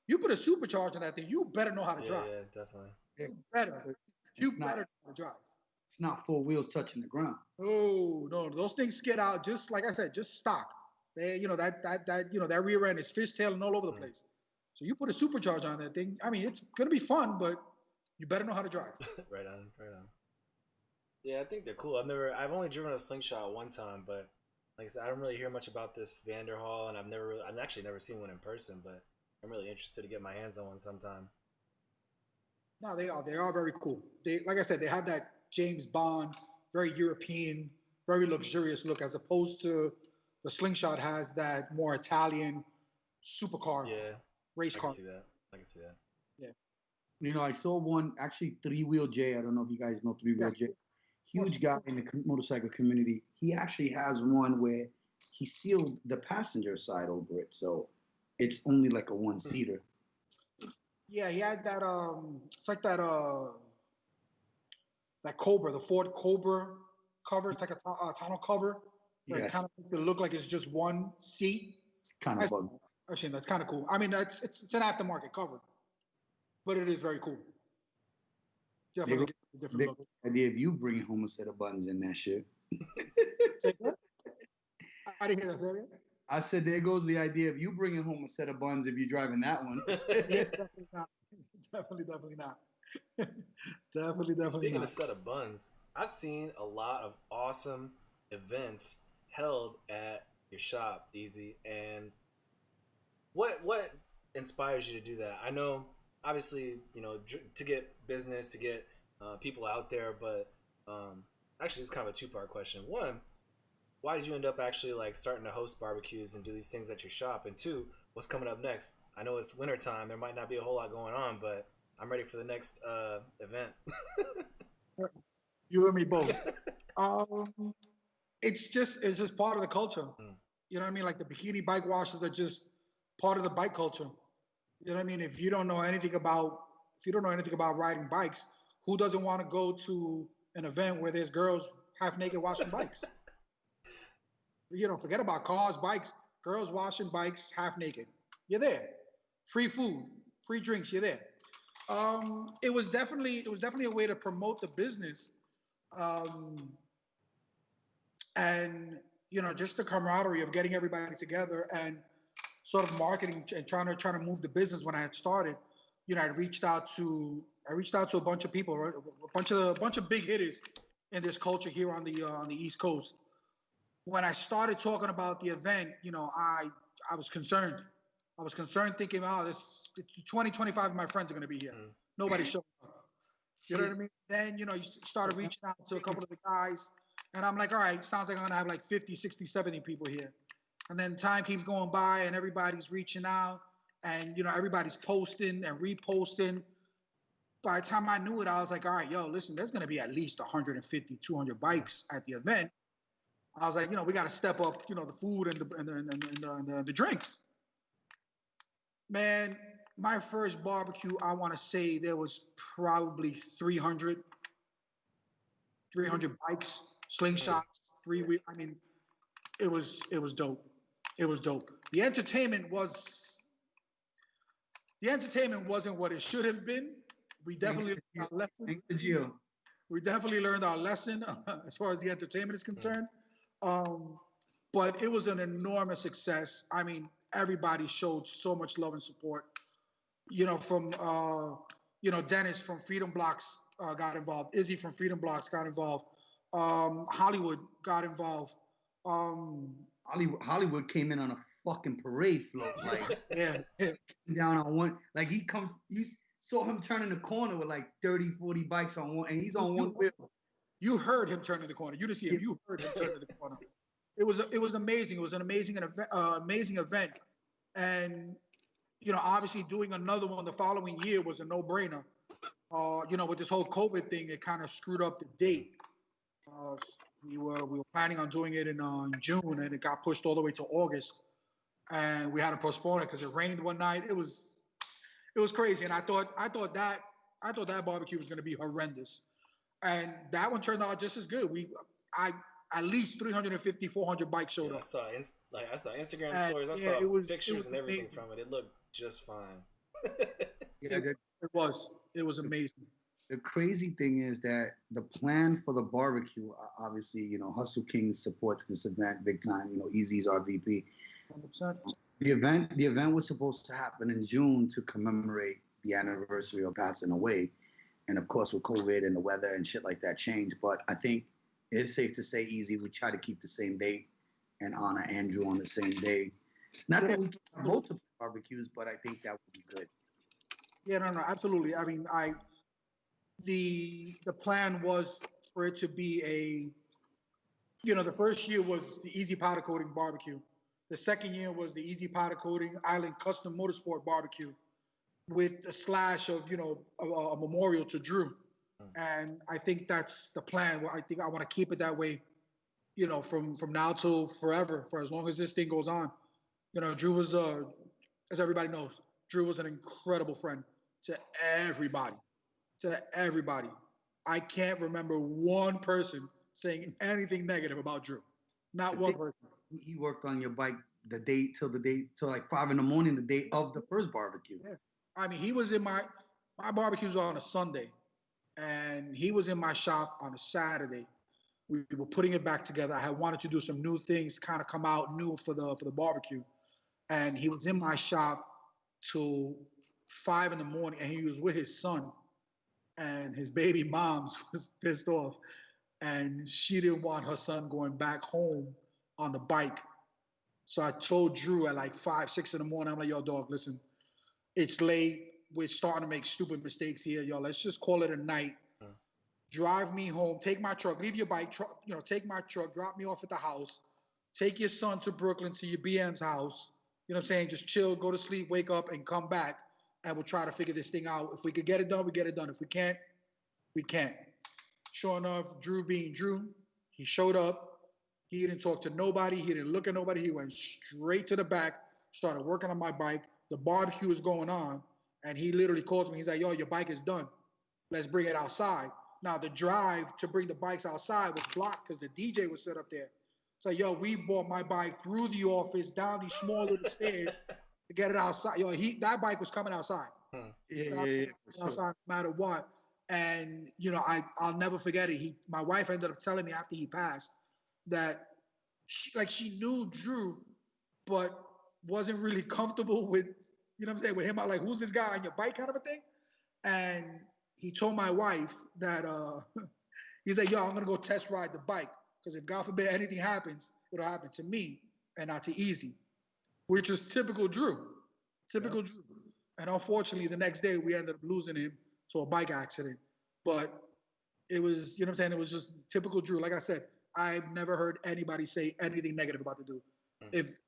You put a supercharger in that thing, you better know how to drive. Yeah, definitely. You better know how to drive. It's not four wheels touching the ground. Oh no, those things skid out just like I said, just stock. They, that rear end is fishtailing all over the place. So you put a supercharger on that thing. I mean, it's gonna be fun, but you better know how to drive. Right on. Yeah, I think they're cool. I've only driven a slingshot one time, but like I said, I don't really hear much about this Vanderhall, and I've actually never seen one in person, but I'm really interested to get my hands on one sometime. No, they are very cool. They, like I said, they have that James Bond, very European, very luxurious look, as opposed to the Slingshot has that more Italian supercar, race car. I can see that. Yeah. I saw one, actually, Three Wheel J. I don't know if you guys know Three Wheel J. Huge guy in the motorcycle community. He actually has one where he sealed the passenger side over it, so it's only like a one-seater. Yeah, he had that. It's like that. That Cobra, the Ford Cobra cover. It's like a tonneau cover. Where it kind of makes it look like it's just one seat. It's kind of bug. Actually, that's kind of cool. I mean, it's an aftermarket cover, but it is very cool. Definitely get a different look. Idea of you bringing home a set of buttons in that shit. I didn't hear that. Sorry. I said, there goes the idea of you bringing home a set of buns if you're driving that one. Yeah, definitely not. Definitely not. Definitely Speaking not. of set of buns, I've seen a lot of awesome events held at your shop, Easy. And what inspires you to do that? I know, obviously, to get business, to get people out there, but actually, it's kind of a two-part question. One, why did you end up actually starting to host barbecues and do these things at your shop? And two, what's coming up next? I know it's wintertime. There might not be a whole lot going on, but I'm ready for the next event. You and me both. It's just part of the culture. You know what I mean? Like the bikini bike washes are just part of the bike culture. You know what I mean? If you don't know anything about riding bikes, who doesn't want to go to an event where there's girls half naked washing bikes? Forget about cars, bikes, girls washing bikes half naked. You're there. Free food, free drinks, you're there. It was definitely a way to promote the business. And just the camaraderie of getting everybody together and sort of marketing and trying to move the business. When I had started, I reached out to a bunch of people, right? a bunch of big hitters in this culture here on the East Coast. When I started talking about the event, I was concerned. I was concerned, thinking, oh, this 25 of my friends are going to be here. Nobody showed up. You know what I mean? Then, you started reaching out to a couple of the guys, and I'm like, all right, sounds like I'm going to have like 50, 60, 70 people here. And then time keeps going by, and everybody's reaching out, and, everybody's posting and reposting. By the time I knew it, I was like, all right, yo, listen, there's going to be at least 150, 200 bikes at the event. I was like, we got to step up, the food and the drinks. Man, my first barbecue, I want to say there was probably 300 bikes, slingshots, I mean, it was dope. It was dope. The entertainment wasn't what it should have been. We definitely learned our lesson. Thanks to Gio. We definitely learned our lesson as far as the entertainment is concerned. But it was an enormous success. I mean, everybody showed so much love and support. From Dennis from Freedom Blocks got involved. Izzy from Freedom Blocks got involved. Hollywood got involved. Hollywood came in on a fucking parade float, like yeah. down on one. Like you saw him turning the corner with like 30, 40 bikes on one, and he's on one wheel. You heard him turning the corner. You didn't see him. You heard him turning the corner. It was amazing. It was an amazing event, and obviously doing another one the following year was a no-brainer. With this whole COVID thing, it kind of screwed up the date. We were planning on doing it in June, and it got pushed all the way to August, and we had to postpone it because it rained one night. It was crazy, and I thought that barbecue was going to be horrendous, and that one turned out just as good. At least 350, 400 bikes showed up. I saw Instagram stories. I saw pictures and everything amazing. From it. It looked just fine. It was amazing. The crazy thing is that the plan for the barbecue, obviously, Hustle King supports this event big time. Easy's our VP. 100%. The event was supposed to happen in June to commemorate the anniversary of passing away, and of course, with COVID and the weather and shit like that changed. But I think it's safe to say, Easy, we try to keep the same date and honor Andrew on the same day. Not that we can have multiple barbecues, but I think that would be good. Yeah, no, absolutely. I mean, the plan was for it to be the first year was the Easy Powdercoating barbecue. The second year was the Easy Powdercoating Island Custom Motorsport barbecue with a slash of, a memorial to Drew. And I think that's the plan. I think I want to keep it that way, from now till forever, for as long as this thing goes on. Drew was, as everybody knows, Drew was an incredible friend to everybody. I can't remember one person saying anything negative about Drew. Not one person. He worked on your bike till like 5 a.m, the day of the first barbecue. Yeah. I mean, he was in my barbecues on a Sunday, and he was in my shop on a Saturday. We were putting it back together. I had wanted to do some new things, kind of come out new for the barbecue, and he was in my shop till 5 a.m, and he was with his son, and his baby moms was pissed off, and she didn't want her son going back home on the bike. So I told Drew at like 5, 6 in the morning, I'm like, yo, dog, listen, it's late. We're starting to make stupid mistakes here. Yo, let's just call it a night. Drive me home. Take my truck. Leave your bike. Take my truck. Drop me off at the house. Take your son to Brooklyn to your BM's house. You know what I'm saying? Just chill, go to sleep, wake up, and come back. And we'll try to figure this thing out. If we could get it done, we get it done. If we can't, we can't. Sure enough, Drew being Drew, he showed up. He didn't talk to nobody. He didn't look at nobody. He went straight to the back, started working on my bike. The barbecue is going on. And he literally calls me. He's like, yo, your bike is done. Let's bring it outside. Now, the drive to bring the bikes outside was blocked because the DJ was set up there. So, yo, we brought my bike through the office, down these small little stairs to get it outside. Yo, that bike was coming outside. Yeah. Outside, no matter what. And, I'll never forget it. My wife ended up telling me after he passed that she knew Drew, but wasn't really comfortable with, you know what I'm saying, with him. Like, who's this guy on your bike kind of a thing? And he told my wife that he said, yo, I'm gonna go test ride the bike. Because if God forbid anything happens, it'll happen to me and not to Easy. Which is typical Drew. Typical Drew. And unfortunately, the next day we ended up losing him to a bike accident. But it was, you know what I'm saying, it was just typical Drew. Like I said, I've never heard anybody say anything negative about the dude.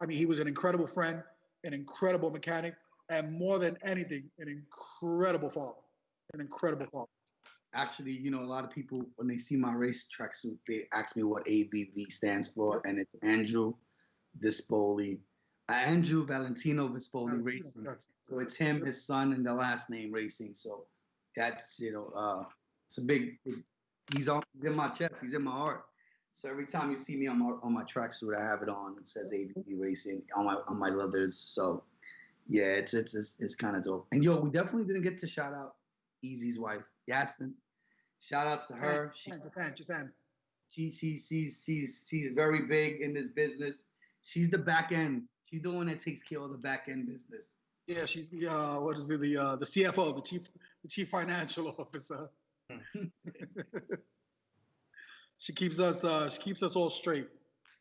He was an incredible friend, an incredible mechanic, and more than anything, an incredible father. An incredible father. Actually, you know, a lot of people, when they see my race tracksuit, they ask me what ABV stands for, and it's Andrew Vispoli. Andrew Valentino Vispoli Racing. So it's him, his son, and the last name Racing. So that's, you know, it's a big, he's in my chest, he's in my heart. So every time you see me on my tracksuit, I have it on. It says ABV Racing on my leathers. So yeah, it's kind of dope. And yo, we definitely didn't get to shout out Easy's wife, Yasin. Shout outs to her. She's very big in this business. She's the back end. She's the one that takes care of the back end business. Yeah, she's the the CFO, the chief financial officer. She keeps us all straight.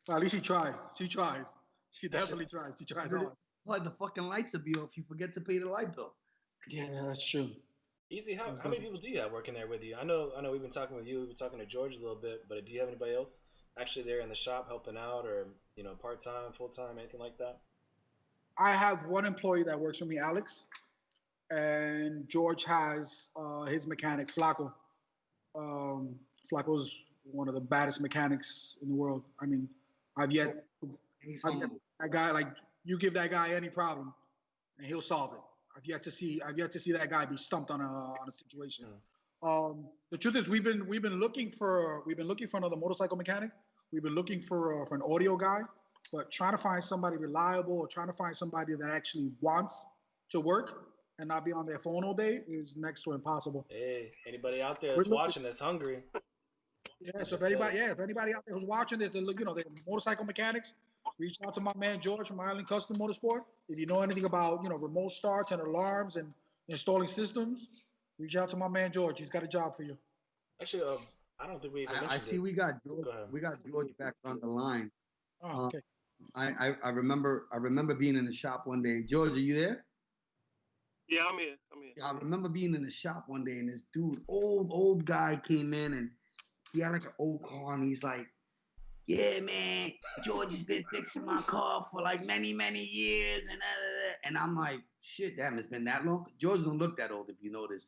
Well, at least she tries. She definitely tries. She tries hard. Like the fucking lights will be off. You forget to pay the light bill. Yeah, that's true. Easy. How many people do you have working there with you? I know we've been talking with you. We've been talking to George a little bit, but do you have anybody else actually there in the shop helping out, or part time, full time, anything like that? I have one employee that works for me, Alex, and George has his mechanic, Flaco. Flaco's one of the baddest mechanics in the world. I mean, I've yet that guy, like, you give that guy any problem and he'll solve it. I've yet to see that guy be stumped on a situation. The truth is, we've been looking for another motorcycle mechanic. We've been looking for an audio guy, but trying to find somebody reliable or trying to find somebody that actually wants to work and not be on their phone all day is next to impossible. Hey, anybody out there that's watching this hungry? Yeah, so if anybody out there who's watching this, they're motorcycle mechanics, reach out to my man George from Island Custom Motorsport. If you know anything about remote starts and alarms and installing systems, reach out to my man George. He's got a job for you. Actually, I don't think we even mentioned I see it. we got George back on the line. Oh, okay. I remember being in the shop one day. George, are you there? Yeah, I'm here. I remember being in the shop one day, and this dude, old guy, came in, and he had like an old car, and he's like, "Yeah, man, George has been fixing my car for like many years," and I'm like, "Shit, damn, it's been that long." George don't look that old, if you notice.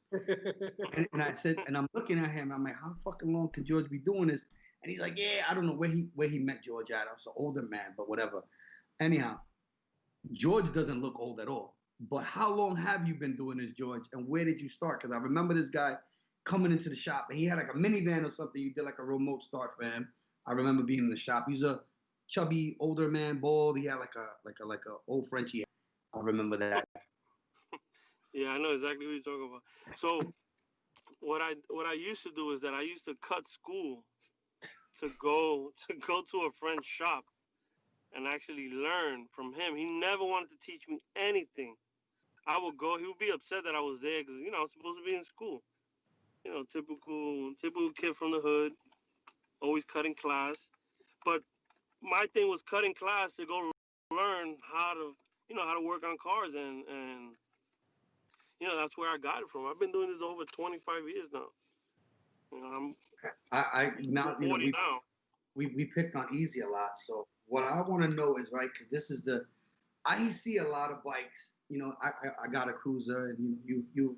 and I said, and I'm looking at him, I'm like, "How fucking long can George be doing this?" And he's like, "Yeah, I don't know where he met George at. I was an older man, but whatever." Anyhow, George doesn't look old at all. But how long have you been doing this, George? And where did you start? Because I remember this guy coming into the shop, and he had like a minivan or something. You did like a remote start for him. I remember being in the shop. He's a chubby older man, bald. He had like a old Frenchie. I remember that. Yeah, I know exactly what you're talking about. So what I used to do is that I used to cut school to go to a friend's shop and actually learn from him. He never wanted to teach me anything. I would go. He would be upset that I was there because I was supposed to be in school. Typical kid from the hood, always cutting class. But my thing was cutting class to go learn how to work on cars, and that's where I got it from. I've been doing this over 25 years now. We picked on Easy a lot. So what I want to know is, right, because this is I see a lot of bikes. I got a cruiser, and you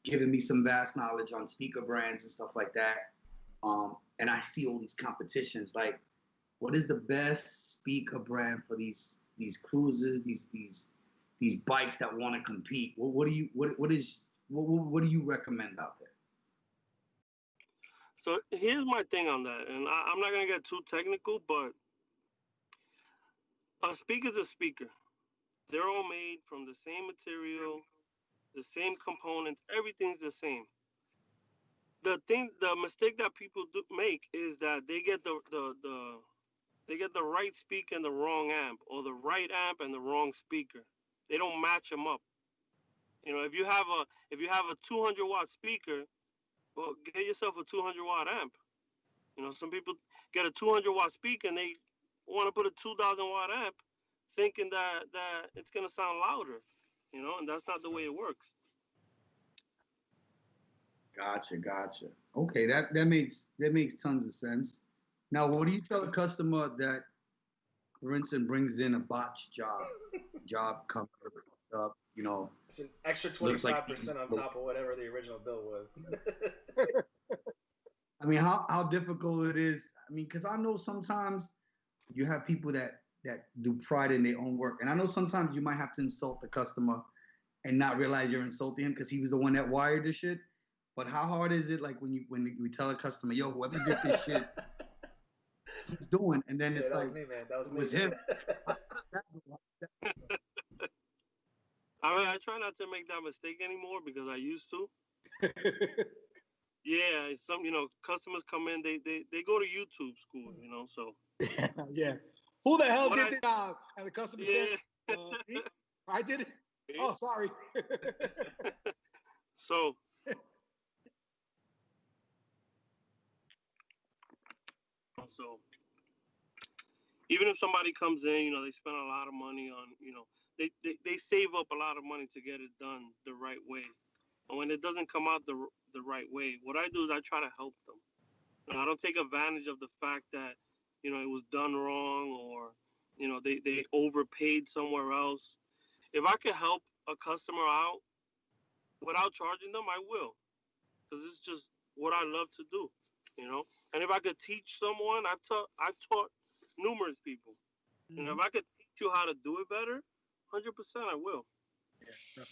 giving me some vast knowledge on speaker brands and stuff like that. And I see all these competitions. Like, what is the best speaker brand for these cruisers, these bikes that want to compete? What do you recommend out there? So here's my thing on that, and I'm not gonna get too technical, but a speaker's a speaker. They're all made from the same material, the same components. Everything's the same. The mistake that people make is that they get the They get the right speaker and the wrong amp, or the right amp and the wrong speaker. They don't match them up. You know, if you have a 200 watt speaker, well, get yourself a 200 watt amp. You know, some people get a 200 watt speaker and they want to put a 2,000 watt amp, thinking that it's gonna sound louder. You know, and that's not the way it works. Gotcha. Okay, that makes tons of sense. Now, what do you tell a customer that, for instance, brings in a botched job comes up, you know? It's an extra 25% on top of whatever the original bill was. I mean, how difficult it is. I mean, because I know sometimes you have people that do pride in their own work, and I know sometimes you might have to insult the customer and not realize you're insulting him because he was the one that wired the shit. But how hard is it, like when you tell a customer, yo, whoever did this shit, he's doing, and then it's that like, was me, man. That was it me. was him. I mean, I try not to make that mistake anymore because I used to. Yeah, customers come in, they go to YouTube school, so. Yeah. Who the hell did the job? And the customer said, me? I did it. Oh, sorry. So. So, even if somebody comes in, they spend a lot of money on, they save up a lot of money to get it done the right way. And when it doesn't come out the right way, what I do is I try to help them. I don't take advantage of the fact that, it was done wrong, or, they overpaid somewhere else. If I could help a customer out without charging them, I will. Because it's just what I love to do, And if I could teach someone, I've taught numerous people. Mm-hmm. And if I could teach you how to do it better, 100% I will. Yeah,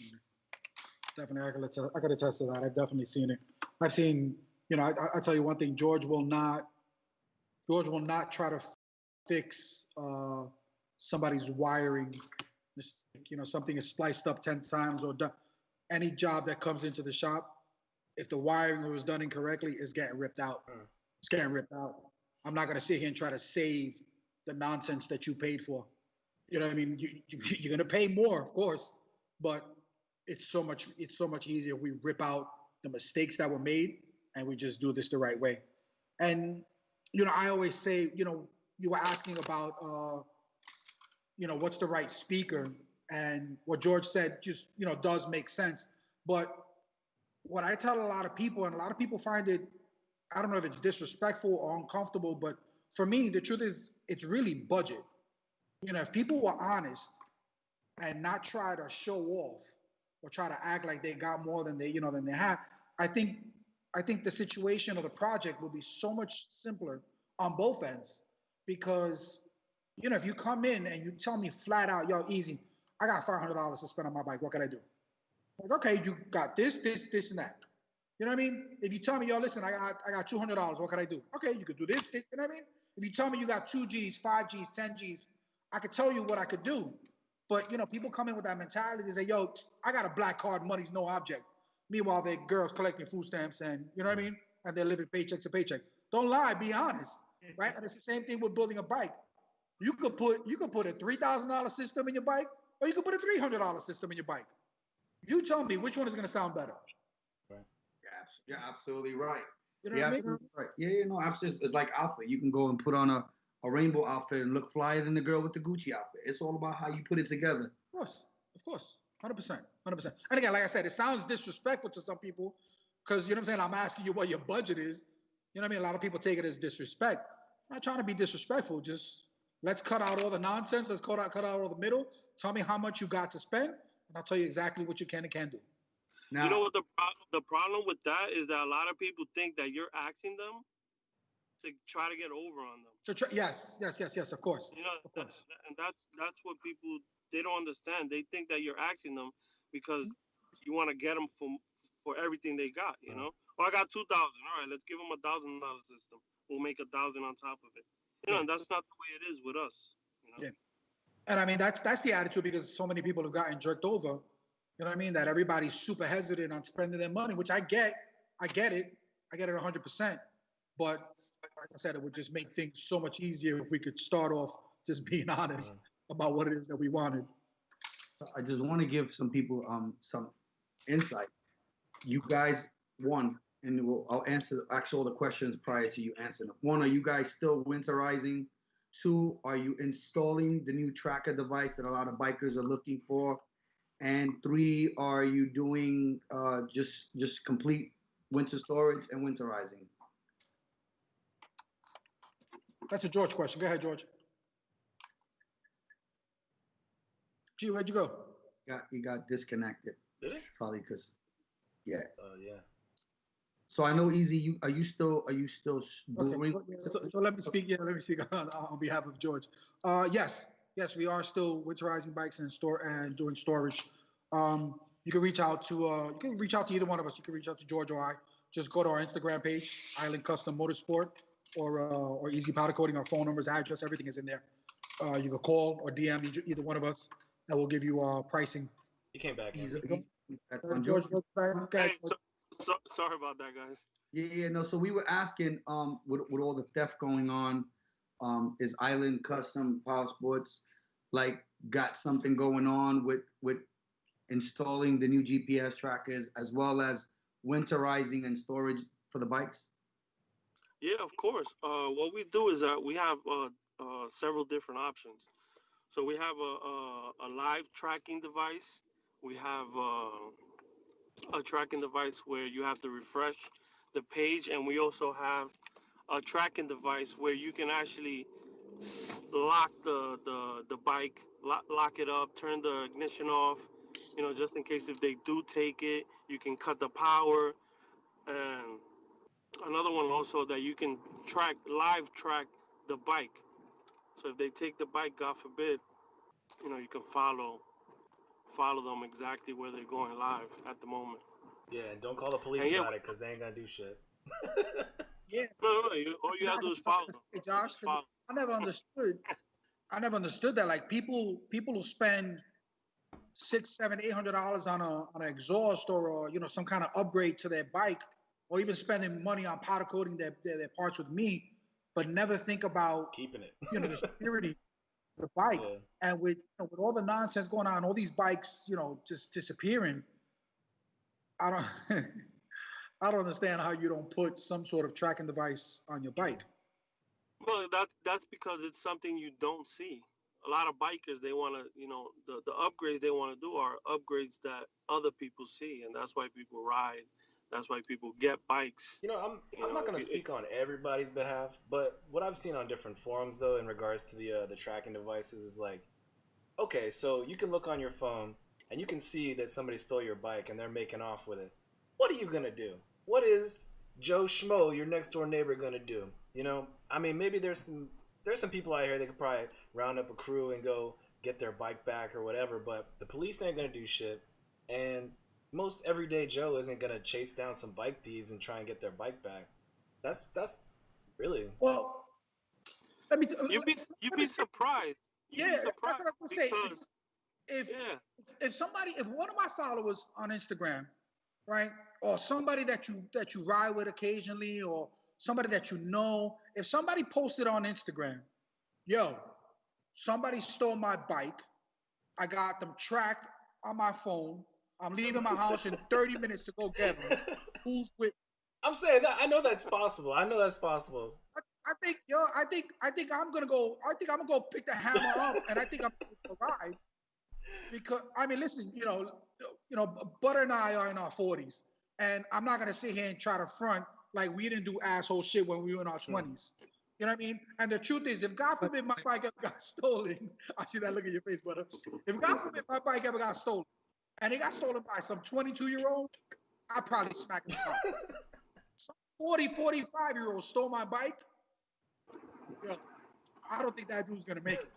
definitely. I could attest to that. I've definitely seen it. I've seen, I tell you one thing, George will not try to fix somebody's wiring. Something is spliced up 10 times or done. Any job that comes into the shop, if the wiring was done incorrectly, it's getting ripped out. It's getting ripped out. I'm not going to sit here and try to save the nonsense that you paid for. You know what I mean? You're going to pay more, of course, but it's so much easier if we rip out the mistakes that were made and we just do this the right way. And, I always say, you were asking about, what's the right speaker, and what George said just, does make sense. But what I tell a lot of people, and a lot of people find it, I don't know if it's disrespectful or uncomfortable, but for me, the truth is it's really budget. If people were honest and not try to show off or try to act like they got more than they have, I think the situation or the project will be so much simpler on both ends. Because, if you come in and you tell me flat out, yo, easy, I got $500 to spend on my bike, what can I do? Like, okay, you got this, and that. You know what I mean? If you tell me, yo, listen, I got $200, what can I do? Okay, you could do this, you know what I mean? If you tell me you got 2 Gs, 5 Gs, 10 Gs, I could tell you what I could do. But, people come in with that mentality. They say, yo, I got a black card, money's no object. Meanwhile, they're girls collecting food stamps and, you know what I mean? And they're living paycheck to paycheck. Don't lie, be honest, right? And it's the same thing with building a bike. You could put a $3,000 system in your bike, or you could put a $300 system in your bike. You tell me which one is going to sound better. Right. Yeah, you're absolutely right. You know what I mean? Right. Yeah, absolutely. It's like outfit. You can go and put on a rainbow outfit and look flyer than the girl with the Gucci outfit. It's all about how you put it together. Of course. 100%. And again, like I said, it sounds disrespectful to some people because, I'm asking you what your budget is. You know what I mean? A lot of people take it as disrespect. I'm not trying to be disrespectful. Just let's cut out all the nonsense. Let's cut out all the middle. Tell me how much you got to spend, and I'll tell you exactly what you can and can't do. Now, you know what the problem with that is, that a lot of people think that you're asking them to try to get over on them. Yes, of course. Of course. And that's what people, they don't understand. They think that you're asking them because you want to get them for everything they got, Well, I got 2,000. All right, let's give them $1,000 system. We'll make 1,000 on top of it. And that's not the way it is with us. Yeah. And I mean, that's the attitude, because so many people have gotten jerked over. You know what I mean? That everybody's super hesitant on spending their money, which I get it. I get it 100%. But like I said, it would just make things so much easier if we could start off just being honest about what it is that we wanted. I just want to give some people some insight. You guys, one, and I'll answer actually all the questions prior to you answering them. One, are you guys still winterizing? Two, are you installing the new tracker device that a lot of bikers are looking for? And three, are you doing just complete winter storage and winterizing? That's a George question. Go ahead, George. Gee, where'd you go? You got disconnected. Did it? Probably because, yeah. Oh yeah. So I know, Easy. Are you still doing? Okay. So let me speak. Yeah, let me speak on behalf of George. Yes, we are still winterizing bikes and doing storage. You can reach out to either one of us. You can reach out to George or I. Just go to our Instagram page, Island Custom Motorsport, or Easy Powdercoating. Our phone numbers, address, everything is in there. You can call or DM either one of us, and we'll give you pricing. He came back in. George, hey, sorry about that, guys. Yeah, no. So we were asking, with all the theft going on, is Island Custom Power Sports got something going on with installing the new GPS trackers as well as winterizing and storage for the bikes? Yeah, of course. What we do is that we have several different options. So we have a live tracking device. We have a tracking device where you have to refresh the page, and we also have a tracking device where you can actually lock the bike, lock it up, turn the ignition off, just in case if they do take it, you can cut the power. And another one also that you can live track the bike. So if they take the bike, God forbid, you can follow them exactly where they're going live at the moment. Yeah, and don't call the police about it because they ain't gonna do shit. Yeah. No, all you have to do is follow them. Hey, Josh, I never understood that. Like people who spend $600, $700, $800 on an exhaust or some kind of upgrade to their bike, or even spending money on powder coating their parts with me, but never think about keeping it. The security of the bike. Yeah. And with all the nonsense going on, all these bikes, just disappearing. I don't understand how you don't put some sort of tracking device on your bike. Well, that's because it's something you don't see. A lot of bikers, they want to, the upgrades they want to do are upgrades that other people see, and that's why people ride. That's why people get bikes. I'm not going to speak on everybody's behalf, but what I've seen on different forums, though, in regards to the tracking devices is okay, so you can look on your phone and you can see that somebody stole your bike and they're making off with it. What are you going to do? What is Joe Schmo, your next door neighbor, going to do? I mean, maybe there's some people out here that could probably round up a crew and go get their bike back or whatever, but the police ain't going to do shit. And most everyday Joe isn't gonna chase down some bike thieves and try and get their bike back. That's really well. You'd be surprised. Yeah, that's what I was gonna say. If one of my followers on Instagram, right, or somebody that you ride with occasionally, or somebody that if somebody posted on Instagram, somebody stole my bike, I got them tracked on my phone. I'm leaving my house in 30 minutes to go get them. Who's with? I'm saying that I know that's possible. I think I'm gonna go. I think I'm gonna go pick the hammer up, and I think I'm gonna ride. Because listen, Butter and I are in our 40s, and I'm not gonna sit here and try to front like we didn't do asshole shit when we were in our 20s. You know what I mean? And the truth is, if God forbid my bike ever got stolen, I see that look in your face, brother. If God forbid my bike ever got stolen, and it got stolen by some 22-year-old, I'd probably smack him down. Some 40, 45-year-old stole my bike. I don't think that dude's going to make it.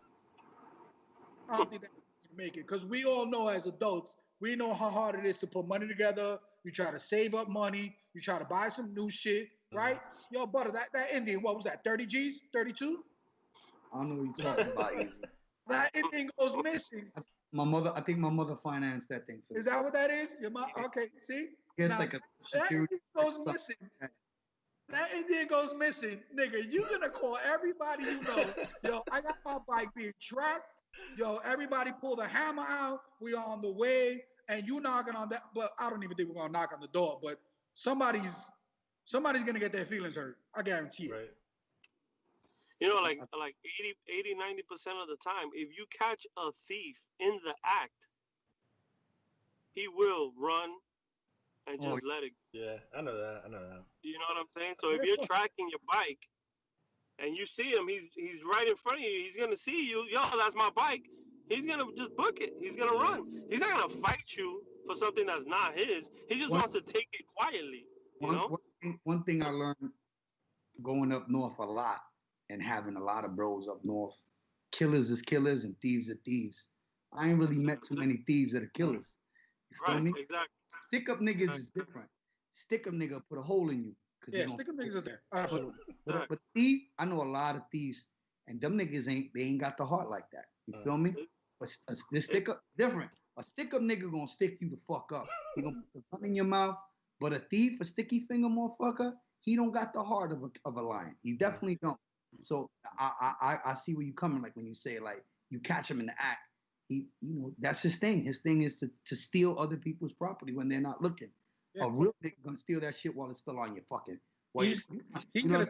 I don't think that dude's going to make it. Because we all know as adults, we know how hard it is to put money together. You try to save up money. You try to buy some new shit, right? Yo, brother, that Indian, what was that, 30 G's? 32? I don't know what you're talking about, Easy. That Indian goes missing. I think my mother financed that thing too. Is that what that is? Your mom? Okay, see? It's like a security. That goes missing. that Indian goes missing, nigga, you gonna call everybody you know. Yo, I got my bike being tracked. Yo, everybody pull the hammer out. We are on the way, and you knocking on that. But I don't even think we're gonna knock on the door. But somebody's gonna get their feelings hurt. I guarantee it. Right. You know, like 80, 90% of the time, if you catch a thief in the act, he will run and just let it go. Yeah, I know that. You know what I'm saying? So if you're tracking your bike and you see him, he's right in front of you. He's gonna see you. Yo, that's my bike. He's gonna just book it. He's gonna run. He's not gonna fight you for something that's not his. He just wants to take it quietly. You know. One thing I learned going up north a lot and having a lot of bros up north, killers is killers and thieves are thieves. I ain't really met too many thieves that are killers. You feel me? Exactly. Stick up niggas is different. Stick up nigga put a hole in you. Yeah, stick up niggas are there. Absolutely. But thief, I know a lot of thieves, and them niggas ain't got the heart like that. You feel me? But this stick up different. A stick up nigga gonna stick you the fuck up. He gonna put the gun in your mouth. But a thief, a sticky finger motherfucker, he don't got the heart of a lion. He definitely don't. So I see where you coming, like when you say like you catch him in the act. He, you know, that's his thing. His thing is to steal other people's property when they're not looking. Yeah. A real nigga gonna steal that shit while it's still on your fucking. He's gonna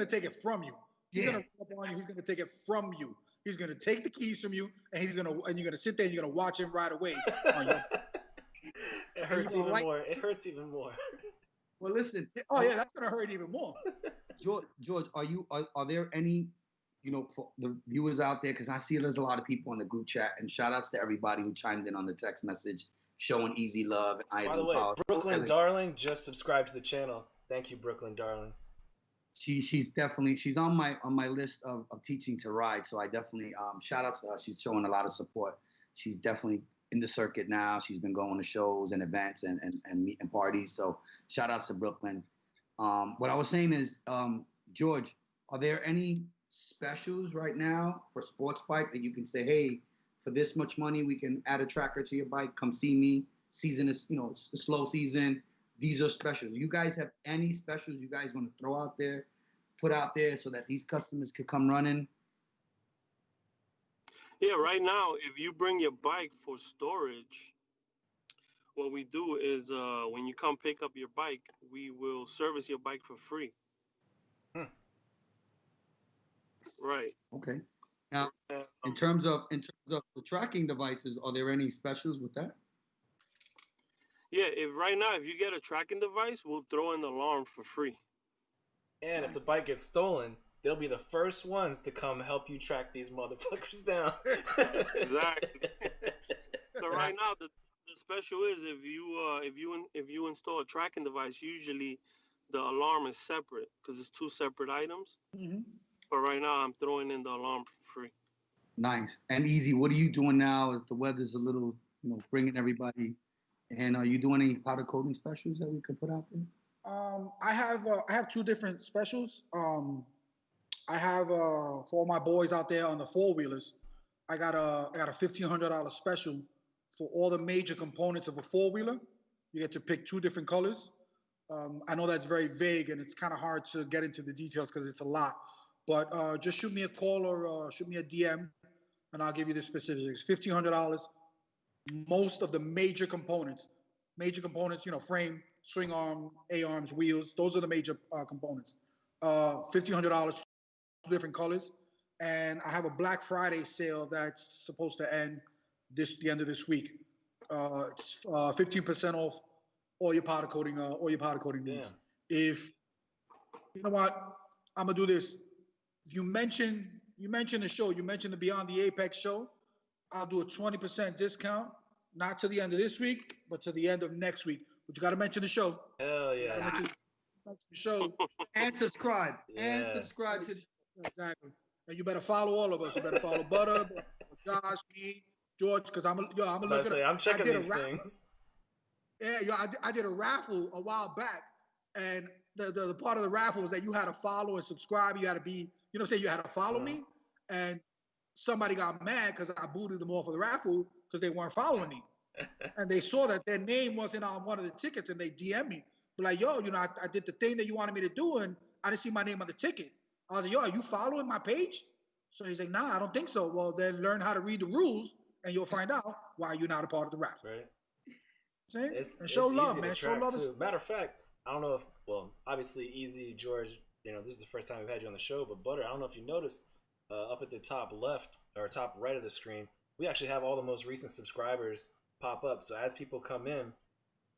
take it from you. He's gonna run up on you. He's gonna take it from you. He's gonna take the keys from you, and you're gonna sit there and you're gonna watch him right away. It hurts even more. It hurts even more. Well, listen. Oh yeah, that's gonna hurt even more. George, are there any, you know, for the viewers out there, because I see there's a lot of people in the group chat, and shout outs to everybody who chimed in on the text message, showing easy love. And by the way, Brooklyn Darling just subscribed to the channel. Thank you, Brooklyn Darling. She's on my list of teaching to ride. So I definitely shout out to her. She's showing a lot of support. She's definitely in the circuit now. She's been going to shows and events and meeting parties. So shout outs to Brooklyn. What I was saying is, George, are there any specials right now for sports bike that you can say, hey, for this much money, we can add a tracker to your bike. Come see me. Season is, you know, it's a slow season. These are specials. You guys have any specials you guys want to throw out there, put out there so that these customers could come running? Yeah, right now, if you bring your bike for storage, what we do is when you come pick up your bike, we will service your bike for free. Right. Okay. Now, in terms of the tracking devices, are there any specials with that? Yeah, if you get a tracking device, we'll throw an alarm for free. And if the bike gets stolen, they'll be the first ones to come help you track these motherfuckers down. Exactly. So right now, the special is if you install a tracking device, usually the alarm is separate because it's two separate items. Mm-hmm. But right now, I'm throwing in the alarm for free. Nice and easy. What are you doing now? If the weather's a little, you know, bringing everybody. And are you doing any powder coating specials that we could put out there? I have two different specials. I have for all my boys out there on the four wheelers. I got a $1,500 special for all the major components of a four wheeler. You get to pick two different colors. I know that's very vague and it's kind of hard to get into the details because it's a lot. But just shoot me a call or shoot me a DM, and I'll give you the specifics. $1,500. Most of the major components, you know, frame, swing arm, A-arms, wheels, those are the major components. $1,500, two different colors. And I have a Black Friday sale that's supposed to end the end of this week. It's 15% off all your powder coating needs. If, you know what, I'm gonna do this. If you mention the show, you mentioned the Beyond the Apex show, I'll do a 20% discount, not to the end of this week, but to the end of next week. But you got to mention the show. Hell yeah. Mention the show. And subscribe. Yeah. And subscribe to the show. Exactly. And you better follow all of us. You better follow Butter, Josh, me, George, because I'm checking these things. Yeah, I did a raffle a while back, and the part of the raffle was that you had to follow and subscribe. You had to be, you know what I'm saying? You had to follow me. And somebody got mad because I booted them off of the raffle because they weren't following me. And they saw that their name wasn't on one of the tickets and they DM'd me. Be like, yo, I did the thing that you wanted me to do, and I didn't see my name on the ticket. I was like, yo, are you following my page? So he's like, nah, I don't think so. Well, then learn how to read the rules, and you'll find out why you're not a part of the raffle. Right. See? It's show easy love, to man. track Show love. too. Matter of fact, I don't know if obviously Easy George. This is the first time we've had you on the show, but Butter, I don't know if you noticed up at the top left or top right of the screen, we actually have all the most recent subscribers pop up. So as people come in,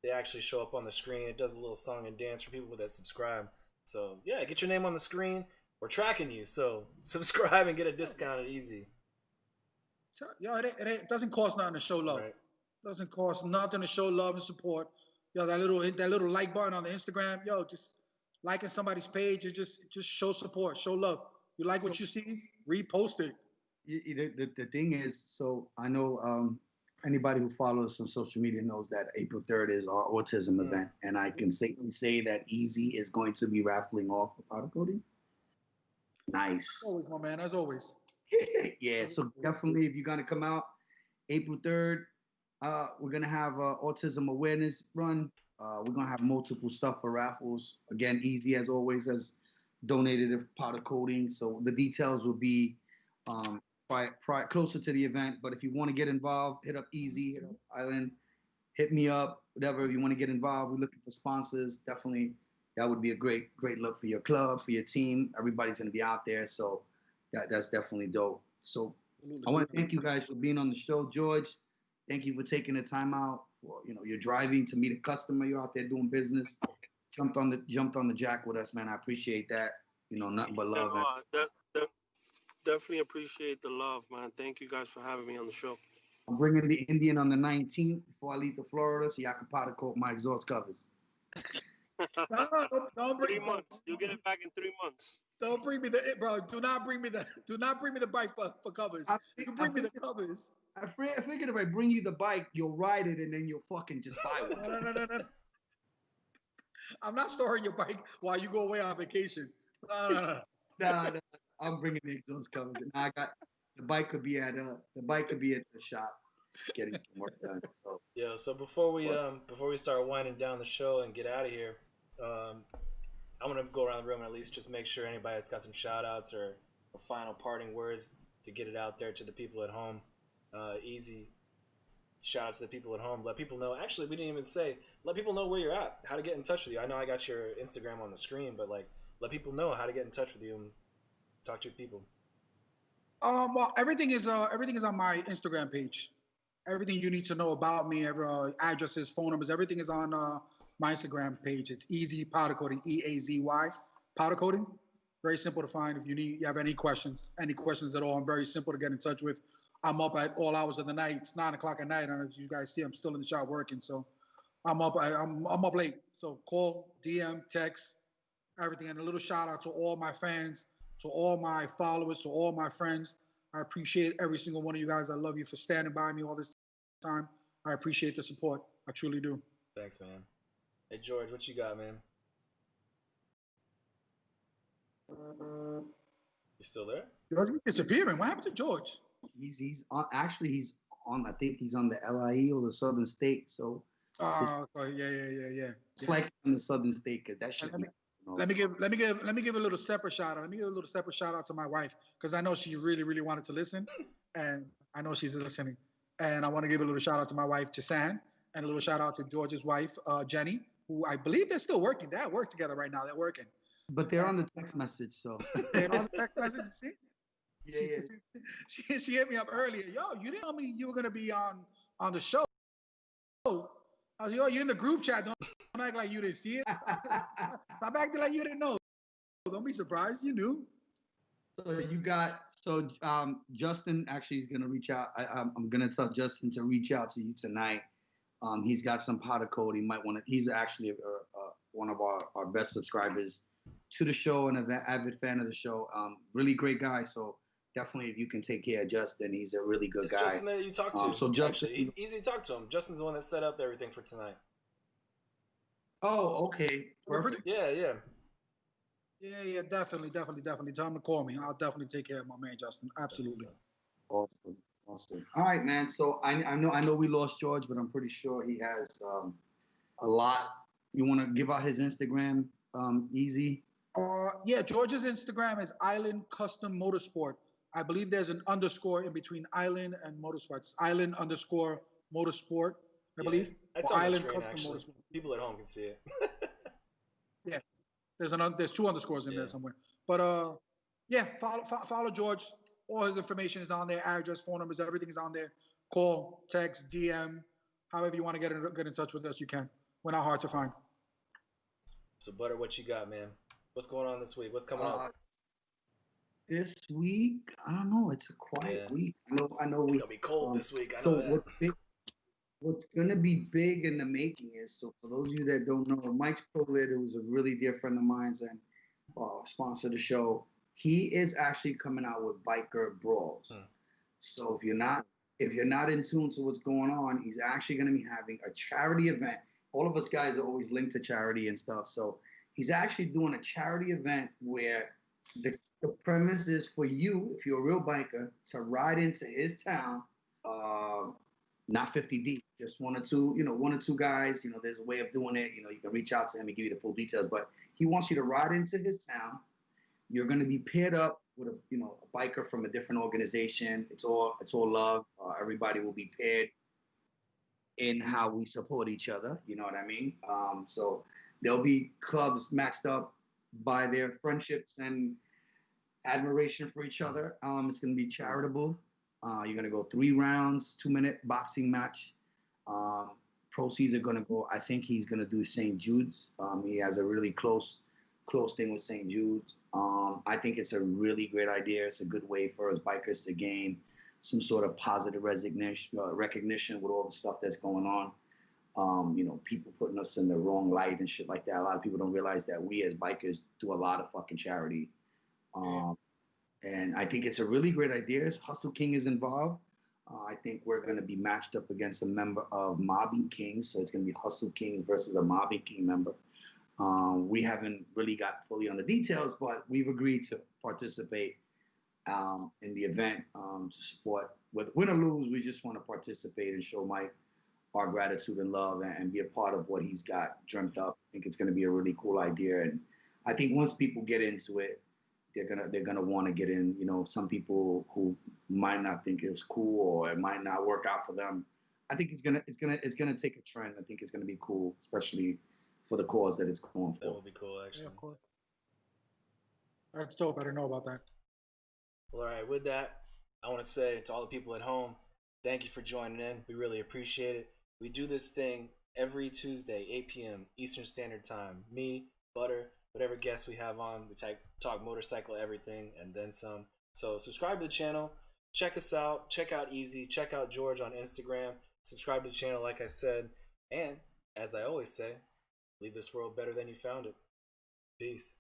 they actually show up on the screen. It does a little song and dance for people that subscribe. So yeah, get your name on the screen. We're tracking you, so subscribe and get a discount at Easy. So, yo, it doesn't cost nothing to show love. Right. It doesn't cost nothing to show love and support. Yo, that little like button on the Instagram, yo, just liking somebody's page is just show support, show love. You like what you see, repost it. The thing is, so I know anybody who follows us on social media knows that April 3rd is our autism event, and I can safely say that Easy is going to be raffling off Powdercoating. Nice. Always, my man, as always. Yeah, so definitely if you're gonna come out April 3rd, we're gonna have autism awareness run. We're gonna have multiple stuff for raffles. Again, Easy as always has donated a Powdercoating, so the details will be closer to the event. But if you want to get involved, hit up Easy, hit up Island, hit me up, whatever. If you want to get involved, we're looking for sponsors. Definitely, that would be a great look for your club, for your team. Everybody's gonna be out there, so that's definitely dope. So I want to thank you guys for being on the show, George. Thank you for taking the time out for you're driving to meet a customer. You're out there doing business. Jumped on the jack with us, man. I appreciate that. Nothing but love. Definitely appreciate the love, man. Thank you guys for having me on the show. I'm bringing the Indian on the 19th before I leave to Florida, so y'all can powder coat my exhaust covers. Don't bring 3 months. You'll get it back in 3 months. Don't bring me bro. Do not bring me the bike for covers. You bring me the covers. I figured if I bring you the bike, you'll ride it and then you'll fucking just buy one. No. I'm not storing your bike while you go away on vacation. No. Nah, I'm bringing the exhaust covers. I got the bike could be at the shop getting some work done. So yeah. So before we start winding down the show and get out of here, I'm gonna go around the room and at least just make sure anybody that's got some shout outs or final parting words to get it out there to the people at home. Easy shout out to the people at home. Let people know. Actually, we didn't even say. Let people know where you're at. How to get in touch with you. I know I got your Instagram on the screen, but let people know how to get in touch with you and talk to your people. Well, everything is on my Instagram page. Everything you need to know about me, addresses, phone numbers, everything is on my Instagram page. It's Easy Powdercoating, EAZY Powdercoating. Very simple to find. If you have any questions at all, I'm very simple to get in touch with. I'm up at all hours of the night. It's 9 o'clock at night. And as you guys see, I'm still in the shop working. So I'm up late. So call, DM, text, everything. And a little shout out to all my fans, to all my followers, to all my friends. I appreciate every single one of you guys. I love you for standing by me all this time. I appreciate the support. I truly do. Thanks, man. Hey, George, what you got, man? You still there? George disappearing. What happened to George? He's on. Actually, he's on. I think he's on the LIE or the Southern State. So. Oh, yeah. Flex on the Southern State, cause that should be. Let me give a little separate shout out. Let me give a little separate shout out to my wife, because I know she really, really wanted to listen, and I know she's listening. And I want to give a little shout out to my wife, Jasan, and a little shout out to George's wife, Jenny, who I believe they're still working. They work together right now. They're working. But they're on the text message, so. They're on the text message, see? Yeah. She hit me up earlier. Yo, you didn't tell me you were gonna be on the show. I was like, yo, you're in the group chat. Don't act like you didn't see it. Stop acting like you didn't know. Don't be surprised. You knew. So Justin actually is gonna reach out. I'm gonna tell Justin to reach out to you tonight. He's got some powder coat. He might want to. He's actually one of our best subscribers to the show and an avid fan of the show. Really great guy. So definitely, if you can take care of Justin, he's a really good guy. Justin that you talk to. So Justin, actually, easy to talk to him. Justin's the one that set up everything for tonight. Oh, okay. Perfect. Yeah. Yeah, definitely. Tell him to call me. I'll definitely take care of my man, Justin. Absolutely. Awesome. All right, man. So I know we lost George, but I'm pretty sure he has a lot You want to give out his Instagram, easy? Yeah, George's Instagram is Island Custom Motorsport. I believe there's an underscore in between Island and Motorsport. It's Island underscore Motorsport, I believe. It's Or on the Island screen, Custom actually. Motorsport. People at home can see it. Yeah, there's two underscores in there somewhere. But yeah, follow George. All his information is on there. Address, phone numbers, everything is on there. Call, text, DM, however you want to get in touch with us, you can. We're not hard to find. So, Butter, what you got, man? What's going on this week? What's coming up? This week, I don't know. It's a quiet week. I know. It's gonna be cold this week. I know that. What's gonna be big in the making is, so for those of you that don't know, Mike Spolit, who was a really dear friend of mine and sponsor the show, he is actually coming out with biker brawls. So if you're not in tune to what's going on, he's actually gonna be having a charity event. All of us guys are always linked to charity and stuff. So he's actually doing a charity event where the premise is for you, if you're a real biker, to ride into his town, not 50 deep, just one or two guys. There's a way of doing it. You can reach out to him and give you the full details. But he wants you to ride into his town. You're going to be paired up with a biker from a different organization. It's all love. Everybody will be paired in how we support each other. You know what I mean? So there'll be clubs matched up by their friendships and admiration for each other. It's going to be charitable. You're going to go 3 rounds, 2-minute boxing match. Proceeds are going to go, I think he's going to do St. Jude's. He has a really close thing with St. Jude's. I think it's a really great idea. It's a good way for us bikers to gain some sort of positive recognition with all the stuff that's going on. People putting us in the wrong light and shit like that. A lot of people don't realize that we as bikers do a lot of fucking charity. And I think it's a really great idea. Hustle King is involved. I think we're going to be matched up against a member of Mobbing Kings. So it's going to be Hustle Kings versus a Mobbing King member. We haven't really got fully on the details, but we've agreed to participate in the event to support. Win or lose, we just want to participate and show Mike our gratitude and love and be a part of what he's got dreamt up. I think it's going to be a really cool idea. And I think once people get into it, they're gonna want to get in. Some people who might not think it's cool or it might not work out for them. I think it's gonna take a trend. I think it's gonna be cool, especially for the cause that it's going for. That would be cool, actually. Yeah, of course. That's dope. I didn't know about that. Well, all right. With that, I want to say to all the people at home, thank you for joining in. We really appreciate it. We do this thing every Tuesday, 8 p.m. Eastern Standard Time. Me, Butter, whatever guests we have on, we talk motorcycle everything and then some. So subscribe to the channel, check us out, check out Easy, check out George on Instagram, subscribe to the channel like I said, and as I always say, leave this world better than you found it. Peace.